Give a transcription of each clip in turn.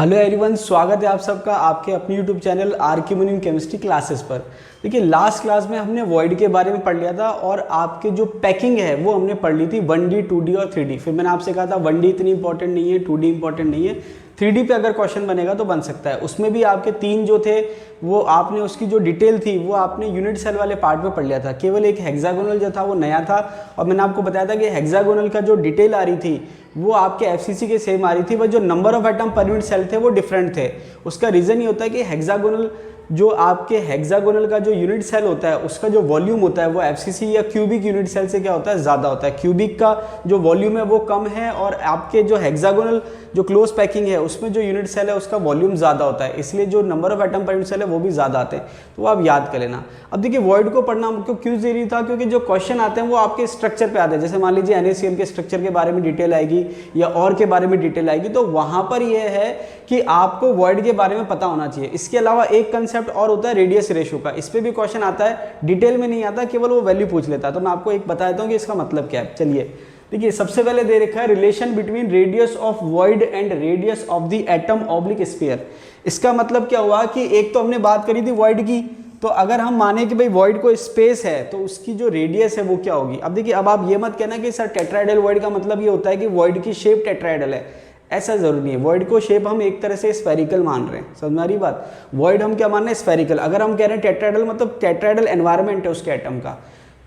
Hello everyone, स्वागत है आप सबका आपके अपने यूट्यूब चैनल आर के मुनीम केमिस्ट्री क्लासेस पर। देखिए, लास्ट क्लास में हमने वॉइड के बारे में पढ़ लिया था और आपके जो पैकिंग है वो हमने पढ़ ली थी 1D, 2D और 3D। फिर मैंने आपसे कहा था 1D इतनी इंपॉर्टेंट नहीं है, 2D इंपॉर्टेंट नहीं है, 3D पे अगर क्वेश्चन बनेगा तो बन सकता है। उसमें भी आपके 3 जो थे वो आपने उसकी जो डिटेल थी वो आपने यूनिट सेल वाले पार्ट में पढ़ लिया था। केवल एक हेक्सागोनल जो था वो नया था और मैंने आपको बताया था कि हेक्सागोनल का जो डिटेल आ रही थी वो आपके एफसीसी के सेम आ रही थी, बस जो नंबर ऑफ एटम पर यूनिट सेल थे वो डिफरेंट थे। उसका रीज़न ये होता है कि हेक्सागोनल जो आपके हेक्सागोनल का जो यूनिट सेल होता है उसका जो वॉल्यूम होता है वो एफसीसी या क्यूबिक यूनिट सेल से क्या होता है, ज़्यादा होता है। क्यूबिक का जो वॉल्यूम है वो कम है और आपके जो हेक्सागोनल जो क्लोज पैकिंग है उसमें जो यूनिट सेल है उसका वॉल्यूम ज़्यादा होता है, इसलिए जो नंबर ऑफ एटम पर यूनिट सेल है वो भी ज़्यादा आते हैं। तो वो आप याद कर लेना। अब देखिए, वॉइड को पढ़ना हमको क्यों जरूरी था, क्योंकि जो क्वेश्चन आते हैं वो आपके स्ट्रक्चर पे आते हैं। जैसे मान लीजिए NaCl के स्ट्रक्चर के बारे में डिटेल आएगी या और के बारे में डिटेल आएगी, तो वहाँ पर यह है कि आपको वॉइड के बारे में पता होना चाहिए। इसके अलावा एक कंसेप्ट और होता है रेडियस रेशो का, इस पर भी क्वेश्चन आता है, डिटेल में नहीं आता, केवल वो वैल्यू पूछ लेता है। तो मैं आपको एक बता देता हूँ कि इसका मतलब क्या है। चलिए देखिए, सबसे पहले दे रखा है relation between radius of void and radius of the atom oblique sphere. इसका मतलब क्या हुआ कि एक तो हमने बात करी थी वॉइड की, तो अगर हम माने कि भाई वॉइड को स्पेस है तो उसकी जो रेडियस है वो क्या होगी। अब देखिए, अब आप ये मत कहना कि सर टेट्राहेड्रल वॉइड का मतलब ये होता है कि वॉइड की शेप टेट्राहेड्रल है, ऐसा जरूरी नहीं है। वॉइड को शेप हम एक तरह से स्फेरिकल मान रहे हैं, समझ में आ रही बात। वॉइड हम क्या मान रहे हैं, स्फेरिकल। अगर हम कह रहे हैं टेट्राहेड्रल मतलब टेट्राहेड्रल एनवायरनमेंट है उसके एटम का,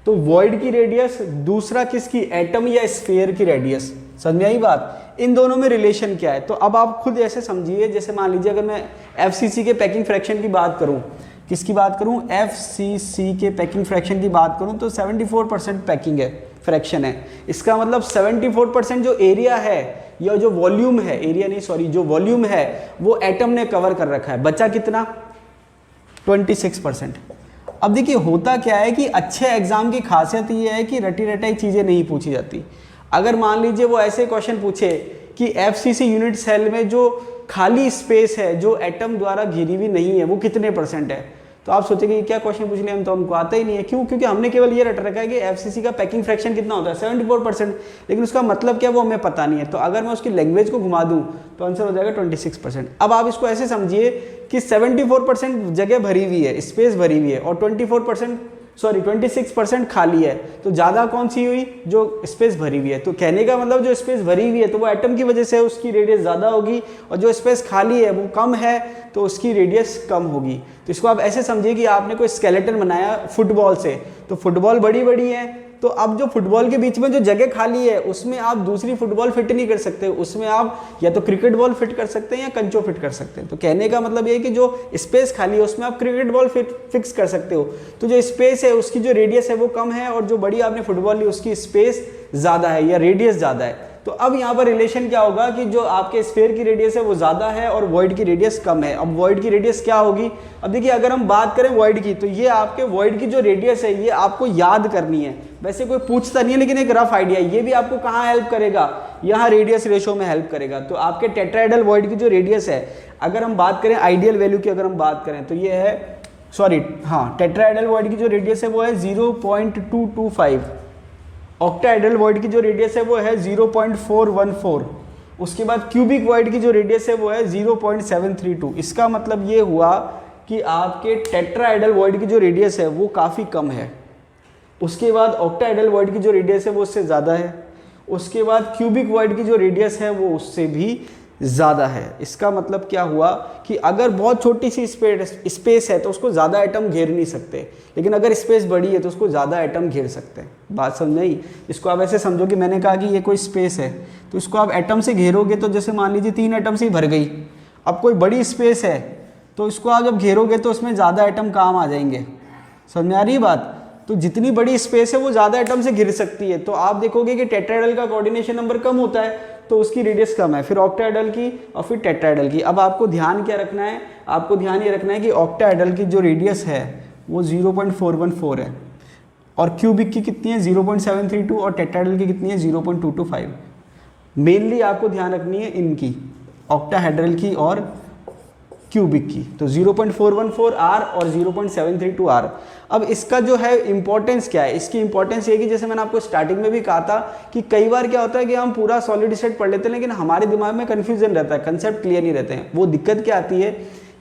तो वॉइड की रेडियस दूसरा किसकी, एटम या स्फीयर की रेडियस। समझ में आई बात। इन दोनों में रिलेशन क्या है, तो अब आप खुद ऐसे समझिए। जैसे मान लीजिए अगर मैं एफसीसी के पैकिंग फ्रैक्शन की बात करूं, किसकी बात करूं, एफसीसी के पैकिंग फ्रैक्शन की बात करूं, तो 74% पैकिंग है, फ्रैक्शन है। इसका मतलब 74% जो एरिया है या जो वॉल्यूम है, एरिया नहीं सॉरी, जो वॉल्यूम है वो एटम ने कवर कर रखा है। बचा कितना, 26%। अब देखिए, होता क्या है कि अच्छे एग्जाम की खासियत ये है कि रटी रटाई चीज़ें नहीं पूछी जाती। अगर मान लीजिए वो ऐसे क्वेश्चन पूछे कि एफसीसी यूनिट सेल में जो खाली स्पेस है जो एटम द्वारा घिरी हुई नहीं है वो कितने % है, तो आप सोचेंगे क्या क्वेश्चन पूछ लिया, हम तो हमको आता ही नहीं है। क्यों? क्योंकि हमने केवल ये रट रखा है कि एफसीसी का पैकिंग फ्रैक्शन कितना होता है, 74%, लेकिन उसका मतलब क्या वो हमें पता नहीं है। तो अगर मैं उसकी लैंग्वेज को घुमा दूं तो आंसर हो जाएगा 26%। अब आप इसको ऐसे समझिए कि 74% जगह भरी हुई है, स्पेस भरी हुई है, और 26% खाली है, तो ज़्यादा कौन सी हुई, जो स्पेस भरी हुई है। तो कहने का मतलब जो स्पेस भरी हुई है तो वो एटम की वजह से उसकी रेडियस ज़्यादा होगी, और जो स्पेस खाली है वो कम है तो उसकी रेडियस कम होगी। तो इसको आप ऐसे समझिए कि आपने कोई स्केलेटन बनाया फुटबॉल से, तो फुटबॉल बड़ी बड़ी है, तो अब जो फुटबॉल के बीच में जो जगह खाली है उसमें आप दूसरी फुटबॉल फिट नहीं कर सकते, उसमें आप या तो क्रिकेट बॉल फिट कर सकते हैं या कंचो फिट कर सकते हैं। तो कहने का मतलब ये है कि जो स्पेस खाली है उसमें आप क्रिकेट बॉल फिक्स कर सकते हो। तो जो स्पेस है उसकी जो रेडियस है वो कम है, और जो बड़ी आपने फुटबॉल ली उसकी स्पेस ज़्यादा है या रेडियस ज़्यादा है। तो अब यहाँ पर रिलेशन क्या होगा कि जो आपके स्फीयर की रेडियस है वो ज़्यादा है और वॉइड की रेडियस कम है। अब वॉइड की रेडियस क्या होगी, अब देखिए अगर हम बात करें वॉइड की, तो ये आपके वॉइड की जो रेडियस है ये आपको याद करनी है। वैसे कोई पूछता नहीं है, लेकिन एक रफ आइडिया, ये भी आपको कहाँ हेल्प करेगा, यहाँ रेडियस रेशो में हेल्प करेगा। तो आपके टेट्राहेड्रल वॉइड की जो रेडियस है, अगर हम बात करें आइडियल वैल्यू की, अगर हम बात करें तो ये है, टेट्राहेड्रल वॉइड की जो रेडियस है वो है 0.225। ऑक्टाहेड्रल वॉइड की जो रेडियस है वो है 0.414। उसके बाद क्यूबिक वॉइड की जो रेडियस है वो है 0.732। इसका मतलब ये हुआ कि आपके टेट्राहेड्रल वॉइड की जो रेडियस है वो काफ़ी कम है। उसके बाद ऑक्टाहेड्रल वॉइड की जो रेडियस है वो उससे ज़्यादा है। उसके बाद क्यूबिक वॉइड की जो रेडियस है वो उससे भी ज़्यादा है। इसका मतलब क्या हुआ कि अगर बहुत छोटी सी स्पेस है तो उसको ज़्यादा एटम घेर नहीं सकते, लेकिन अगर स्पेस बड़ी है तो उसको ज़्यादा एटम घेर सकते हैं। बात समझ नहीं। इसको आप ऐसे समझो कि मैंने कहा कि ये कोई स्पेस है, तो इसको आप एटम से घेरोगे तो जैसे मान लीजिए 3 एटम से ही भर गई। अब कोई बड़ी स्पेस है तो इसको आप जब घेरोगे तो उसमें ज़्यादा एटम काम आ जाएंगे। समझ में आ रही बात। तो जितनी बड़ी स्पेस है वो ज़्यादा एटम से घिर सकती है। तो आप देखोगे कि टेट्राहेड्रल का कोऑर्डिनेशन नंबर कम होता है तो उसकी रेडियस कम है, फिर ऑक्टाहेड्रल की और फिर टेट्राहेड्रल की। अब आपको ध्यान क्या रखना है, आपको ध्यान ये रखना है कि ऑक्टाहेड्रल की जो रेडियस है वो 0.414 है, और क्यूबिक की कितनी है 0.732, और टेट्राहेड्रल की कितनी है 0.225। मेनली आपको ध्यान रखनी है इनकी, ऑक्टाहेड्रल की और क्यूबिक की, तो 0.414 आर और 0.732 आर। अब इसका जो है इंपॉर्टेंस क्या है, इसकी इंपॉर्टेंस ये कि जैसे मैंने आपको स्टार्टिंग में भी कहा था कि कई बार क्या होता है कि हम पूरा सॉलिड स्टेट पढ़ लेते हैं लेकिन हमारे दिमाग में कन्फ्यूजन रहता है, कंसेप्ट क्लियर नहीं रहते हैं। वो दिक्कत क्या आती है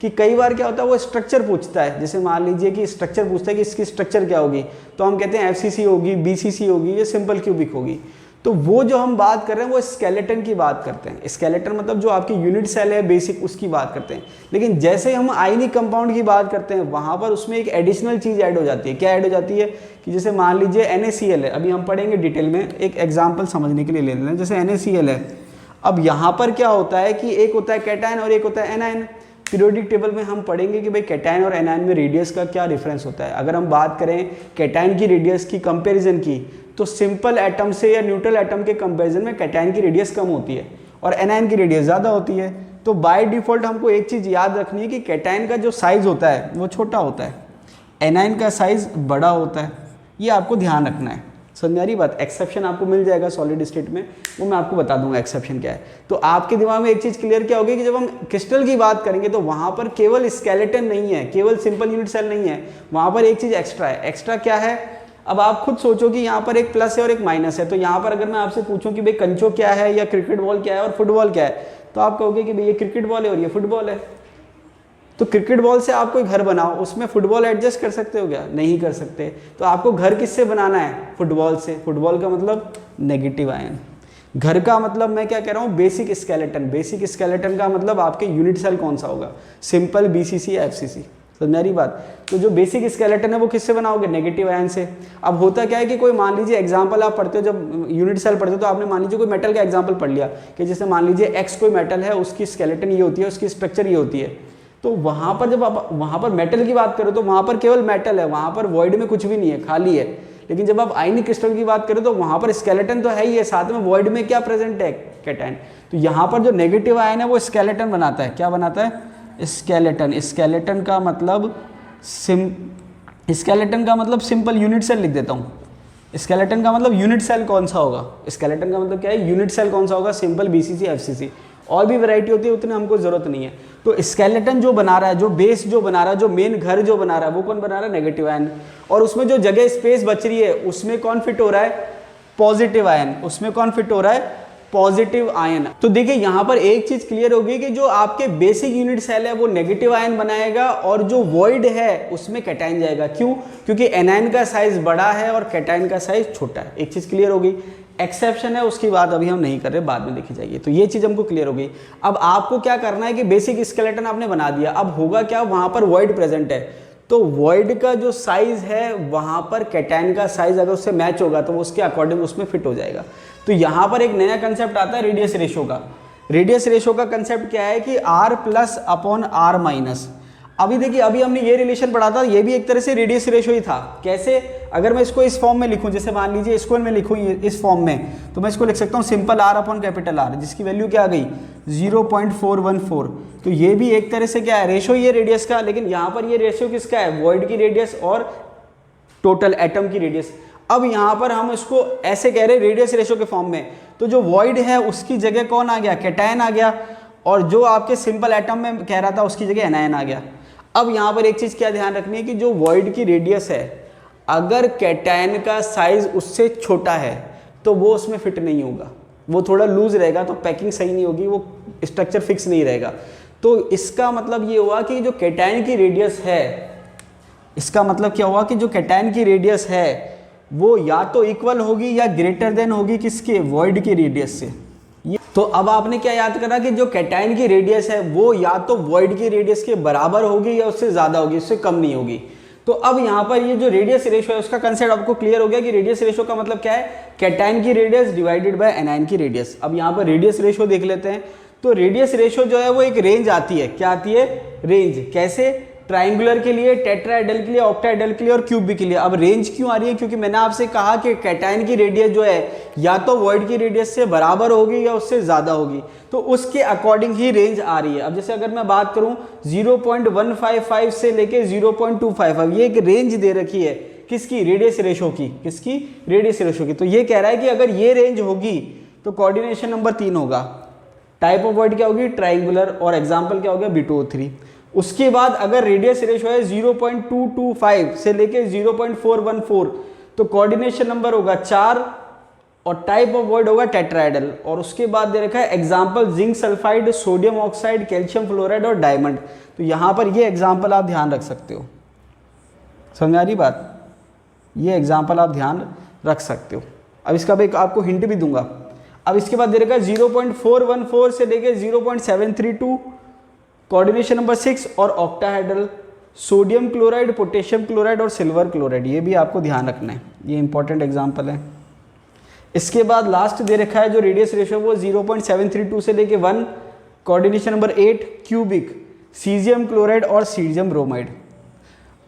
कि कई बार क्या होता है वो स्ट्रक्चर पूछता है, जैसे मान लीजिए कि स्ट्रक्चर पूछता है कि इसकी स्ट्रक्चर क्या होगी, तो हम कहते हैं एफसीसी होगी, बीसीसी होगी, ये सिंपल क्यूबिक होगी। तो वो जो हम बात कर रहे हैं वो स्केलेटन की बात करते हैं। स्केलेटन मतलब जो आपकी यूनिट सेल है बेसिक, उसकी बात करते हैं। लेकिन जैसे हम आयनिक कंपाउंड की बात करते हैं वहाँ पर उसमें एक एडिशनल चीज़ ऐड हो जाती है। क्या ऐड हो जाती है कि जैसे मान लीजिए NaCl है, अभी हम पढ़ेंगे डिटेल में, एक एग्जाम्पल समझने के लिए ले लेते हैं। जैसे NaCl है, अब यहाँ पर क्या होता है कि एक होता है कैटायन और एक होता है एनायन। पीरियोडिक टेबल में हम पढ़ेंगे कि भाई कैटायन और एनायन में रेडियस का क्या डिफरेंस होता है। अगर हम बात करें कैटायन की रेडियस की कंपैरिजन की, तो सिंपल एटम से या न्यूट्रल एटम के कंपैरिजन में कैटायन की रेडियस कम होती है और एनायन की रेडियस ज़्यादा होती है। तो बाय डिफ़ॉल्ट हमको एक चीज़ याद रखनी है कि कैटायन का जो साइज़ होता है वो छोटा होता है, एनायन का साइज़ बड़ा होता है। ये आपको ध्यान रखना है, समझ में आ रही बात। एक्सेप्शन आपको मिल जाएगा सॉलिड स्टेट में, वो मैं आपको बता दूंगा एक्सेप्शन क्या है। तो आपके दिमाग में एक चीज़ क्लियर क्या होगी कि जब हम क्रिस्टल की बात करेंगे तो वहाँ पर केवल स्केलेटन नहीं है, केवल सिंपल यूनिट सेल नहीं है, वहाँ पर एक चीज़ एक्स्ट्रा है। एक्स्ट्रा क्या है, अब आप खुद सोचो कि यहाँ पर एक प्लस है और एक माइनस है। तो यहाँ पर अगर मैं आपसे पूछूं कि भाई कंचो क्या है या क्रिकेट बॉल क्या है और फुटबॉल क्या है, तो आप कहोगे कि भाई ये क्रिकेट बॉल है और ये फुटबॉल है। तो क्रिकेट बॉल से आप कोई घर बनाओ, उसमें फुटबॉल एडजस्ट कर सकते हो क्या? नहीं कर सकते। तो आपको घर किससे बनाना है? फुटबॉल से। फुटबॉल का मतलब नेगेटिव आयन। घर का मतलब मैं क्या कह रहा हूँ, बेसिक स्केलेटन। बेसिक स्केलेटन का मतलब आपके यूनिट सेल कौन सा होगा, सिंपल, बीसीसी या एफसीसी। तो मेरी बात, तो जो बेसिक स्केलेटन है वो किससे बनाओगे? नेगेटिव आयन से। अब होता क्या है कि कोई मान लीजिए एग्जांपल आप पढ़ते हो, जब यूनिट सेल पढ़ते हो तो आपने मान लीजिए कोई मेटल का एग्जांपल पढ़ लिया कि जैसे मान लीजिए एक्स कोई मेटल है, उसकी स्केलेटन ये होती है, उसकी स्ट्रक्चर ये होती है। तो वहाँ पर जब आप वहाँ पर मेटल की बात करो तो वहाँ पर केवल मेटल है, वहाँ पर वॉइड में कुछ भी नहीं है, खाली है। लेकिन जब आप आयनिक क्रिस्टल की बात करें तो वहाँ पर स्केलेटन तो है ही है, साथ में वॉइड में क्या प्रेजेंट है? कैटायन। तो यहाँ पर जो नेगेटिव आयन है वो स्केलेटन बनाता है। क्या बनाता है? स्केलेटन। स्केलेटन का मतलब सिंपल यूनिट सेल लिख देता हूँ। स्केलेटन का मतलब यूनिट सेल कौन सा होगा? स्केलेटन का मतलब क्या है? यूनिट सेल कौन सा होगा? Simple, BCC, FCC. और भी वैरायटी होती है, उतनी हमको जरूरत नहीं है। तो स्केलेटन जो बना रहा है, जो बेस जो बना रहा है, जो मेन घर जो बना रहा है, वो कौन बना रहा है? Negative ion. और उसमें जो जगह स्पेस बच रही है उसमें कौन फिट हो रहा है? Positive ion. उसमें कौन फिट हो रहा है? Positive ion. तो देखिए यहाँ पर एक चीज क्लियर होगी कि जो आपके बेसिक यूनिट सेल है वो नेगेटिव आयन बनाएगा और जो वॉइड है उसमें कैटायन जाएगा। क्यों? क्योंकि एनायन का साइज बड़ा है और कैटायन का साइज छोटा है। एक चीज क्लियर होगी। एक्सेप्शन है, उसकी बात अभी हम नहीं कर रहे, बाद में देखी जाएगी। तो ये चीज हमको क्लियर हो गई। अब आपको क्या करना है कि बेसिक स्केलेटन आपने बना दिया। अब होगा क्या, वहां पर वॉइड प्रेजेंट है, तो वॉइड का जो साइज है वहां पर कैटायन का साइज अगर उससे मैच होगा तो उसके अकॉर्डिंग उसमें फिट हो जाएगा। तो यहाँ पर एक नया कंसेप्ट आता है रेडियस रेशो का। रेडियस रेशो का कंसेप्ट क्या है कि R plus upon R minus. अभी देखिए, अभी हमने ये रिलेशन पढ़ा था, ये भी एक तरह से रेडियस रेशो ही था। कैसे? अगर मैं इसको इस फॉर्म में लिखूं, जैसे मान लीजिए इसको मैं लिखूं इस फॉर्म में, तो मैं इसको लिख सकता हूं simple R upon capital R, जिसकी वैल्यू क्या आ गई? 0.414। तो ये भी एक तरह से क्या है? रेशो ही है रेडियस का। लेकिन यहाँ पर ये रेशो किसका है? वॉइड की रेडियस और टोटल एटम की रेडियस। अब यहाँ पर हम इसको ऐसे कह रहे हैं रेडियस रेशो के फॉर्म में, तो जो वॉइड है उसकी जगह कौन आ गया? कैटायन आ गया। और जो आपके सिंपल एटम में कह रहा था उसकी जगह एनायन आ गया। अब यहाँ पर एक चीज़ क्या ध्यान रखनी है कि जो वॉइड की रेडियस है, अगर कैटायन का साइज उससे छोटा है तो वो उसमें फिट नहीं होगा, वो थोड़ा लूज रहेगा, तो पैकिंग सही नहीं होगी, वो स्ट्रक्चर फिक्स नहीं रहेगा। तो इसका मतलब ये हुआ कि जो कैटायन की रेडियस है, इसका मतलब क्या हुआ कि जो कैटायन की रेडियस है वो या तो इक्वल होगी या ग्रेटर देन होगी किसके? वॉइड की रेडियस से। तो अब आपने क्या याद करा कि जो कैटायन की रेडियस है वो या तो वॉइड की रेडियस के बराबर होगी या उससे ज़्यादा होगी, उससे कम नहीं होगी। तो अब यहाँ पर ये जो रेडियस रेशो है उसका कंसेप्ट आपको क्लियर हो गया कि रेडियस रेशो का मतलब क्या है? कैटायन की रेडियस डिवाइडेड बाय एनायन की रेडियस। अब यहाँ पर रेडियस रेशो देख लेते हैं। तो रेडियस रेशो जो है वो एक रेंज आती है। क्या आती है? रेंज। कैसे? ट्राइंगुलर के लिए, टेट्राहेड्रल के लिए, ऑक्टाहेड्रल के लिए और क्यूबिक के लिए। अब रेंज क्यों आ रही है? क्योंकि मैंने आपसे कहा कि कैटायन की रेडियस जो है या तो वॉइड की रेडियस से बराबर होगी या उससे ज़्यादा होगी, तो उसके अकॉर्डिंग ही रेंज आ रही है। अब जैसे अगर मैं बात करूं 0.155 से लेके 0.255, ये एक रेंज दे रखी है किसकी? रेडियस रेशो की। किसकी? रेडियस रेशो की। तो ये कह रहा है कि अगर ये रेंज होगी तो कोऑर्डिनेशन नंबर 3 होगा। टाइप ऑफ वॉइड क्या होगी? ट्राइंगुलर। और एग्जाम्पल क्या हो गया? B2O3। उसके बाद अगर रेडियस रेशो है 0.225 से लेके 0.414 तो कोऑर्डिनेशन नंबर होगा 4 और टाइप ऑफ वॉइड होगा टेट्राहेड्रल। और उसके बाद दे रखा है example zinc sulphide, sodium oxide, calcium fluoride और डायमंड। तो यहां पर ये एग्जांपल आप ध्यान रख सकते हो। समझ आ रही बात? ये एग्जांपल आप ध्यान रख सकते हो। अब इसका भी आपको हिंट भी दूंगा। अब इसके बाद दे रखा है 0.414 से लेके 0.732 कोऑर्डिनेशन नंबर 6 और octahedral, sodium chloride, potassium chloride और सिल्वर क्लोराइड। ये भी आपको ध्यान रखना है, ये इंपॉर्टेंट एग्जांपल है। इसके बाद लास्ट दे रखा है जो रेडियस रेशो वो 0.732 से लेके 1 coordination number 8 cubic, caesium chloride और सीजियम ब्रोमाइड।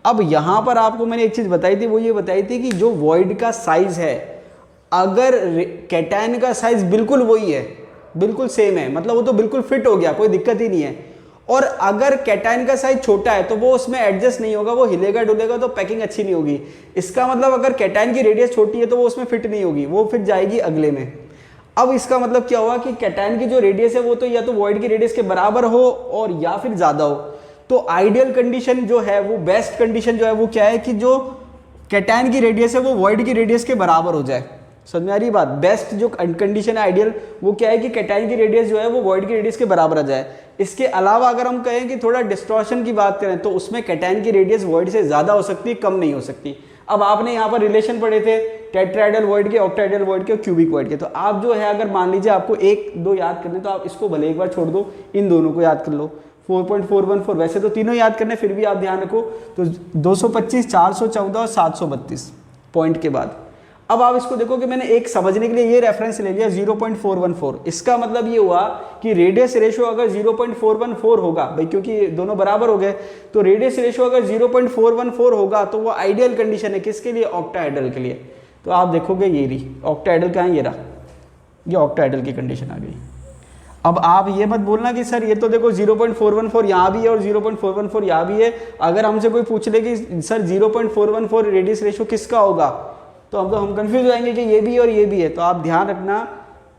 अब यहां पर आपको मैंने एक चीज बताई थी, वो ये बताई थी कि जो वॉइड का साइज है, अगर कैटायन का साइज बिल्कुल वही है, बिल्कुल सेम है, मतलब वो तो बिल्कुल फिट हो गया, कोई दिक्कत ही नहीं है। और अगर कैटायन का साइज छोटा है तो वो उसमें एडजस्ट नहीं होगा, वो हिलेगा डुलेगा तो पैकिंग अच्छी नहीं होगी। इसका मतलब अगर कैटायन की रेडियस छोटी है तो वो उसमें फिट नहीं होगी, वो फिर जाएगी अगले में। अब इसका मतलब क्या हुआ कि कैटायन की जो रेडियस है वो तो या तो वॉइड की रेडियस के बराबर हो और या फिर ज्यादा हो। तो आइडियल कंडीशन जो है वो, बेस्ट कंडीशन जो है वो क्या है कि जो कैटायन की रेडियस है वो वॉइड की रेडियस के बराबर हो जाए। समझ में आ रही बात? बेस्ट जो कंडीशन है आइडियल वो क्या है कि कैटायन की रेडियस जो है वो वॉइड की रेडियस के बराबर आ जाए। इसके अलावा अगर हम कहें कि थोड़ा डिस्टॉर्शन की बात करें तो उसमें कैटायन की रेडियस वॉइड से ज्यादा हो सकती है, कम नहीं हो सकती। अब आपने यहाँ पर रिलेशन पढ़े थे टेट्राहेड्रल वॉइड के, ऑक्टाहेड्रल वॉइड के और क्यूबिक वॉइड के। तो आप जो है अगर मान लीजिए आपको 1-2 याद करने तो आप इसको भले एक बार छोड़ दो, इन दोनों को याद कर लो। 4.414 वैसे तो तीनों याद करने, फिर भी आप ध्यान रखो तो 225, 414 और 732 पॉइंट के बाद। अब आप इसको देखो कि मैंने एक समझने के लिए ये रेफरेंस ले लिया 0.414। इसका मतलब ये हुआ कि रेडियस रेशो अगर 0.414 होगा भाई, क्योंकि दोनों बराबर हो गए, तो रेडियस रेशो अगर 0.414 होगा तो वो आइडियल कंडीशन है किसके लिए? ऑक्टाहेड्रल के लिए। तो आप देखोगे ये रही ऑक्टाहेड्रल का है, ये रहा, ये ऑक्टाहेड्रल की कंडीशन आ गई। अब आप ये मत बोलना कि सर ये तो देखो 0.414 यहाँ भी है और 0.414 यहाँ भी है। अगर हमसे कोई पूछ ले कि सर 0.414 रेडियस रेशो किसका होगा, तो हम कंफ्यूज हो जाएंगे कि ये भी है और ये भी है। तो आप ध्यान रखना,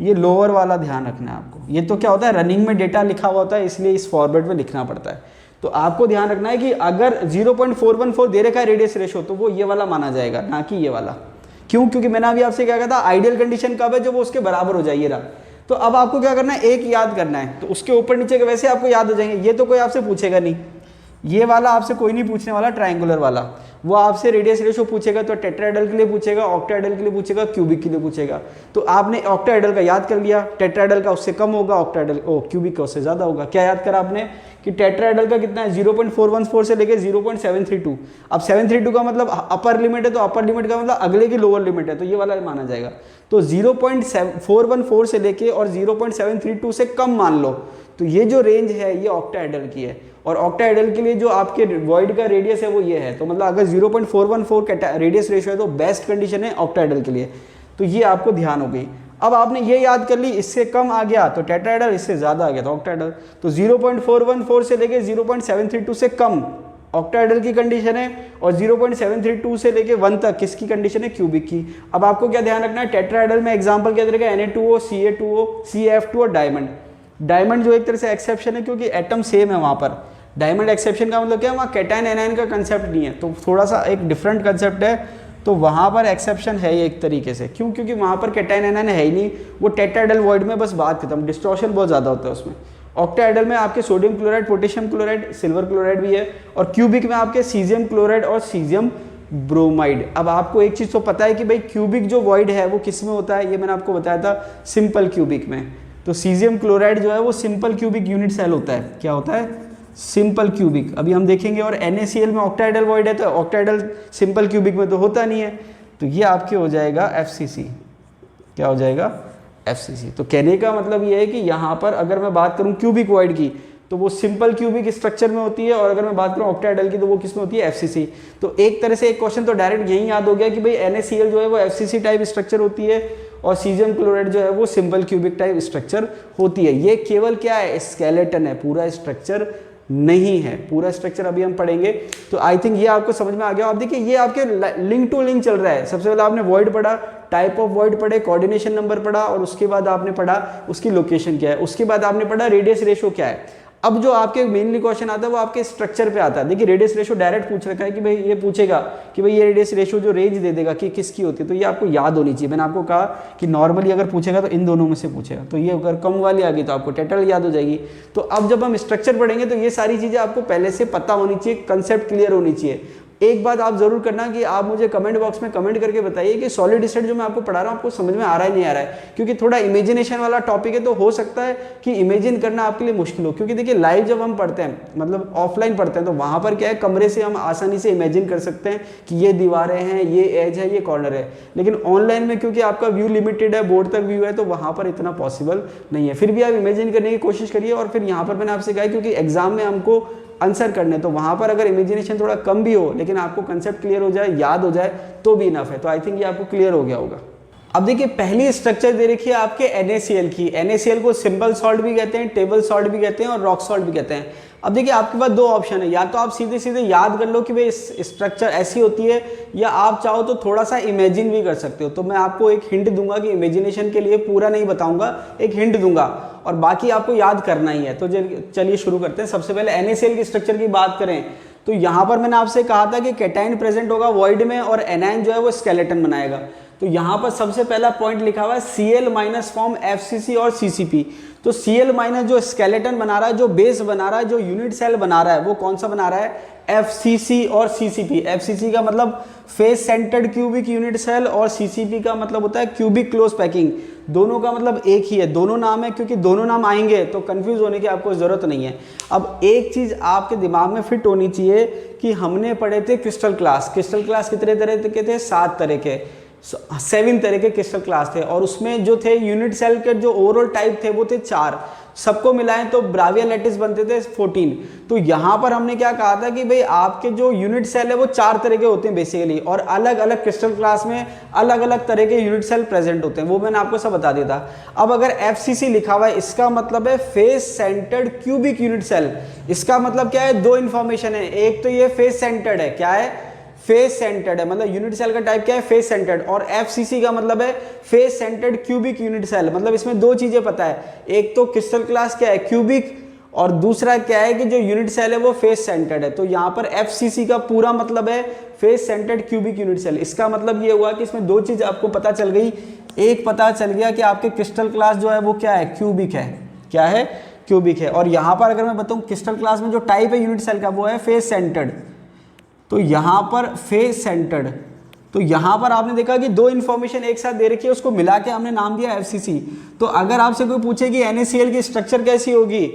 ये लोअर वाला ध्यान रखना है आपको। ये तो क्या होता है, रनिंग में डेटा लिखा हुआ होता है, इसलिए इस फॉर्मेट में लिखना पड़ता है। तो आपको ध्यान रखना है कि अगर 0.414 दे रखा है रेडियस रेशो तो वो ये वाला माना जाएगा, ना कि ये वाला। क्यों? क्योंकि मैंने अभी आपसे क्या कहा था, आइडियल कंडीशन कब है, जब वो उसके बराबर हो जाए, ये रहा। तो अब आपको क्या करना है, एक याद करना है, तो उसके ऊपर नीचे के वैसे आपको याद हो जाएंगे। ये तो कोई आपसे पूछेगा नहीं, ये वाला आपसे कोई नहीं पूछने वाला, ट्रायंगुलर वाला। वो आपसे रेडियस रेशो पूछेगा तो टेट्राहेड्रल के लिए पूछेगा, ऑक्टाहेड्रल के लिए पूछेगा, क्यूबिक के लिए पूछेगा। तो आपने ऑक्टाहेड्रल का याद कर लिया, टेट्राहेड्रल का उससे कम होगा, क्यूबिक का उससे ज्यादा होगा। क्या याद करा आपने कि टेट्राहेड्रल का कितना है, 0.414 से लेके 0.732। अब 732 का मतलब अपर लिमिट है, तो अपर लिमिट का मतलब अगले की लोअर लिमिट है, तो ये वाला माना जाएगा। तो 0.414 से लेके और 0.732 से कम मान लो, तो ये जो रेंज है ये ऑक्टाहेड्रल की है। और ऑक्टाहेड्रल के लिए जो आपके वॉइड का रेडियस है वो ये है। तो मतलब अगर 0.414 रेडियस रेशियो है तो बेस्ट कंडीशन है ऑक्टाहेड्रल के लिए। तो ये आपको ध्यान हो गई। अब आपने ये याद कर ली, इससे कम आ गया तो टेट्राहेड्रल, इससे ज्यादा आ गया तो ऑक्टाहेड्रल। तो 0.414 से लेके 0.732 से कम ऑक्टाहेड्रल की कंडीशन है, और 0.732 से लेके 1 तक किसकी कंडीशन है, क्यूबिक की। अब आपको क्या ध्यान रखना है, टेट्राहेड्रल में एग्जांपल क्या देगा, Na2O, Ca2O, CF2 और डायमंड। डायमंड जो एक तरह से एक्सेप्शन है क्योंकि एटम सेम है वहां पर। डायमंड एक्सेप्शन का मतलब क्या है, वहाँ कैटायन एनायन का कंसेप्ट नहीं है, तो थोड़ा सा एक डिफरेंट कंसेप्ट है, तो वहाँ पर एक्सेप्शन है ये एक तरीके से। क्यों? क्योंकि वहाँ पर कैटायन एनायन है ही नहीं, वो टेट्राहेड्रल वॉइड में बस बात खत्म, डिस्टॉर्शन बहुत ज़्यादा होता है उसमें। ऑक्टाहेड्रल में आपके sodium chloride, potassium chloride, silver chloride भी है, और क्यूबिक में आपके सीजियम क्लोराइड और सीजियम ब्रोमाइड। अब आपको एक चीज़ तो पता है कि भाई क्यूबिक जो वॉइड है वो किस में होता है, ये मैंने आपको बताया था, सिंपल क्यूबिक में। तो सीजियम क्लोराइड जो है वो सिंपल क्यूबिक यूनिट सेल होता है। क्या होता है? Simple cubic. अभी हम देखेंगे। और NaCl में ऑक्टाहेड्रल वॉइड है, तो ऑक्टाहेड्रल सिंपल क्यूबिक में तो होता नहीं है, तो ये आपके हो जाएगा FCC। क्या हो जाएगा? FCC। तो कहने का मतलब ये है कि यहाँ पर अगर मैं बात करूँ क्यूबिक वॉइड की तो वो सिंपल क्यूबिक स्ट्रक्चर में होती है, और अगर मैं बात करूँ ऑक्टाहेड्रल की तो वो किस में होती है, FCC। तो एक तरह से एक क्वेश्चन तो डायरेक्ट यही याद हो गया कि भाई NaCl जो है वो FCC टाइप स्ट्रक्चर होती है, और सीजियम क्लोराइड जो है वो सिंपल क्यूबिक टाइप स्ट्रक्चर होती है। ये केवल क्या है, स्केलेटन है, पूरा स्ट्रक्चर नहीं है। पूरा स्ट्रक्चर अभी हम पढ़ेंगे। तो आई थिंक ये आपको समझ में आ गया। आप देखिए ये आपके लिंक टू लिंक चल रहा है। सबसे पहले आपने वॉइड पढ़ा, टाइप ऑफ वॉइड पढ़े, कोऑर्डिनेशन नंबर पढ़ा, और उसके बाद आपने पढ़ा उसकी लोकेशन क्या है, उसके बाद आपने पढ़ा रेडियस रेशो क्या है। अब जो आपके मेनली क्वेश्चन आता है वो आपके स्ट्रक्चर पे आता है। देखिए रेडियस रेशो डायरेक्ट पूछ रखा है कि भाई ये पूछेगा कि भाई ये रेडियस रेशो जो रेंज दे देगा कि किसकी होती है, तो ये आपको याद होनी चाहिए। मैंने आपको कहा कि नॉर्मली अगर पूछेगा तो इन दोनों में से पूछेगा, तो ये अगर कम वाली आ गई तो आपको टोटल याद हो जाएगी। तो अब जब हम स्ट्रक्चर पढ़ेंगे तो ये सारी चीज़ें आपको पहले से पता होनी चाहिए, कंसेप्ट क्लियर होनी चाहिए। एक बात आप जरूर करना कि आप मुझे कमेंट बॉक्स में कमेंट करके बताइए कि सॉलिड स्टेट जो मैं आपको पढ़ा रहा हूँ आपको समझ में आ रहा है नहीं आ रहा है, क्योंकि थोड़ा इमेजिनेशन वाला टॉपिक है तो हो सकता है कि इमेजिन करना आपके लिए मुश्किल हो। क्योंकि देखिए लाइव जब हम पढ़ते हैं, मतलब ऑफलाइन पढ़ते हैं, तो वहाँ पर क्या है, कमरे से हम आसानी से इमेजिन कर सकते हैं कि ये दीवारें हैं, ये एज है, ये कॉर्नर है। लेकिन ऑनलाइन में क्योंकि आपका व्यू लिमिटेड है, बोर्ड तक व्यू है, तो वहाँ पर इतना पॉसिबल नहीं है। फिर भी आप इमेजिन करने की कोशिश करिए। और फिर यहाँ पर मैंने आपसे कहा क्योंकि एग्जाम में हमको आंसर करने, तो वहां पर अगर इमेजिनेशन थोड़ा कम भी हो लेकिन आपको कंसेप्ट क्लियर हो जाए, याद हो जाए, तो भी इनफ है। तो आई थिंक ये आपको क्लियर हो गया होगा। अब देखिए पहली स्ट्रक्चर दे रखी है आपके NaCl की। NaCl को सिंपल सॉल्ट भी कहते हैं, टेबल सॉल्ट भी कहते हैं और रॉक सॉल्ट भी कहते हैं। अब देखिए आपके पास दो ऑप्शन है, या तो आप सीधे सीधे याद कर लो कि भाई स्ट्रक्चर ऐसी होती है, या आप चाहो तो थोड़ा सा इमेजिन भी कर सकते हो। तो मैं आपको एक हिंट दूंगा कि इमेजिनेशन के लिए पूरा नहीं बताऊंगा, एक हिंट दूंगा और बाकी आपको याद करना ही है। तो चलिए शुरू करते हैं। सबसे पहले NaCl की स्ट्रक्चर की बात करें तो यहाँ पर मैंने आपसे कहा था कि कैटाइन प्रेजेंट होगा वॉइड में और एनायन जो है वो स्केलेटन बनाएगा। तो यहाँ पर सबसे पहला पॉइंट लिखा हुआ है Cl- फॉर्म FCC और CCP। तो Cl- जो स्केलेटन बना रहा है, जो बेस बना रहा है, जो यूनिट सेल बना रहा है, वो कौन सा बना रहा है, FCC और CCP। FCC का मतलब face centred cubic unit cell और CCP का मतलब होता है क्यूबिक क्लोज पैकिंग। दोनों का मतलब एक ही है, दोनों नाम है, क्योंकि दोनों नाम आएंगे तो कंफ्यूज होने की आपको जरूरत नहीं है। अब एक चीज आपके दिमाग में फिट होनी चाहिए कि हमने पढ़े थे क्रिस्टल क्लास। क्रिस्टल क्लास कितने तरह के थे, 7 तरह के, 7 तरह के क्रिस्टल क्लास थे। और उसमें जो थे यूनिट सेल के जो ओवरऑल टाइप थे वो थे 4, सबको मिलाएं तो ब्राविया लैटिस बनते थे 14। तो यहाँ पर हमने क्या कहा था कि भाई आपके जो यूनिट सेल है वो 4 तरह के होते हैं बेसिकली, और अलग अलग क्रिस्टल क्लास में अलग अलग तरह के यूनिट सेल प्रेजेंट होते हैं, वो मैंने आपको सब बता दिया था। अब अगर FCC लिखा हुआ है, इसका मतलब है face centred cubic unit cell. इसका मतलब क्या है, दो इंफॉर्मेशन है, एक तो ये फेस सेंटर्ड है, क्या है, फेस सेंटर्ड है, मतलब यूनिट सेल का टाइप क्या है, फेस सेंटर्ड। और FCC का मतलब है face centred cubic unit cell. मतलब इसमें दो चीजें पता है, एक तो क्रिस्टल क्लास क्या है, क्यूबिक, और दूसरा क्या है कि जो यूनिट सेल है वो फेस सेंटर्ड है। तो यहाँ पर FCC का पूरा मतलब है face centred cubic unit cell. इसका मतलब ये हुआ कि इसमें दो चीज आपको पता चल गई। एक पता चल गया कि आपके क्रिस्टल क्लास जो है वो क्या है, क्यूबिक है, क्या है, क्यूबिक है। और यहाँ पर अगर मैं बताऊँ क्रिस्टल क्लास में जो टाइप है यूनिट सेल का वो है फेस सेंटर्ड। तो यहाँ पर फेस सेंटर्ड, तो यहाँ पर आपने देखा कि दो इंफॉर्मेशन एक साथ दे रखी है, उसको मिला के हमने नाम दिया FCC। तो अगर आपसे कोई पूछे कि NaCl की स्ट्रक्चर कैसी होगी,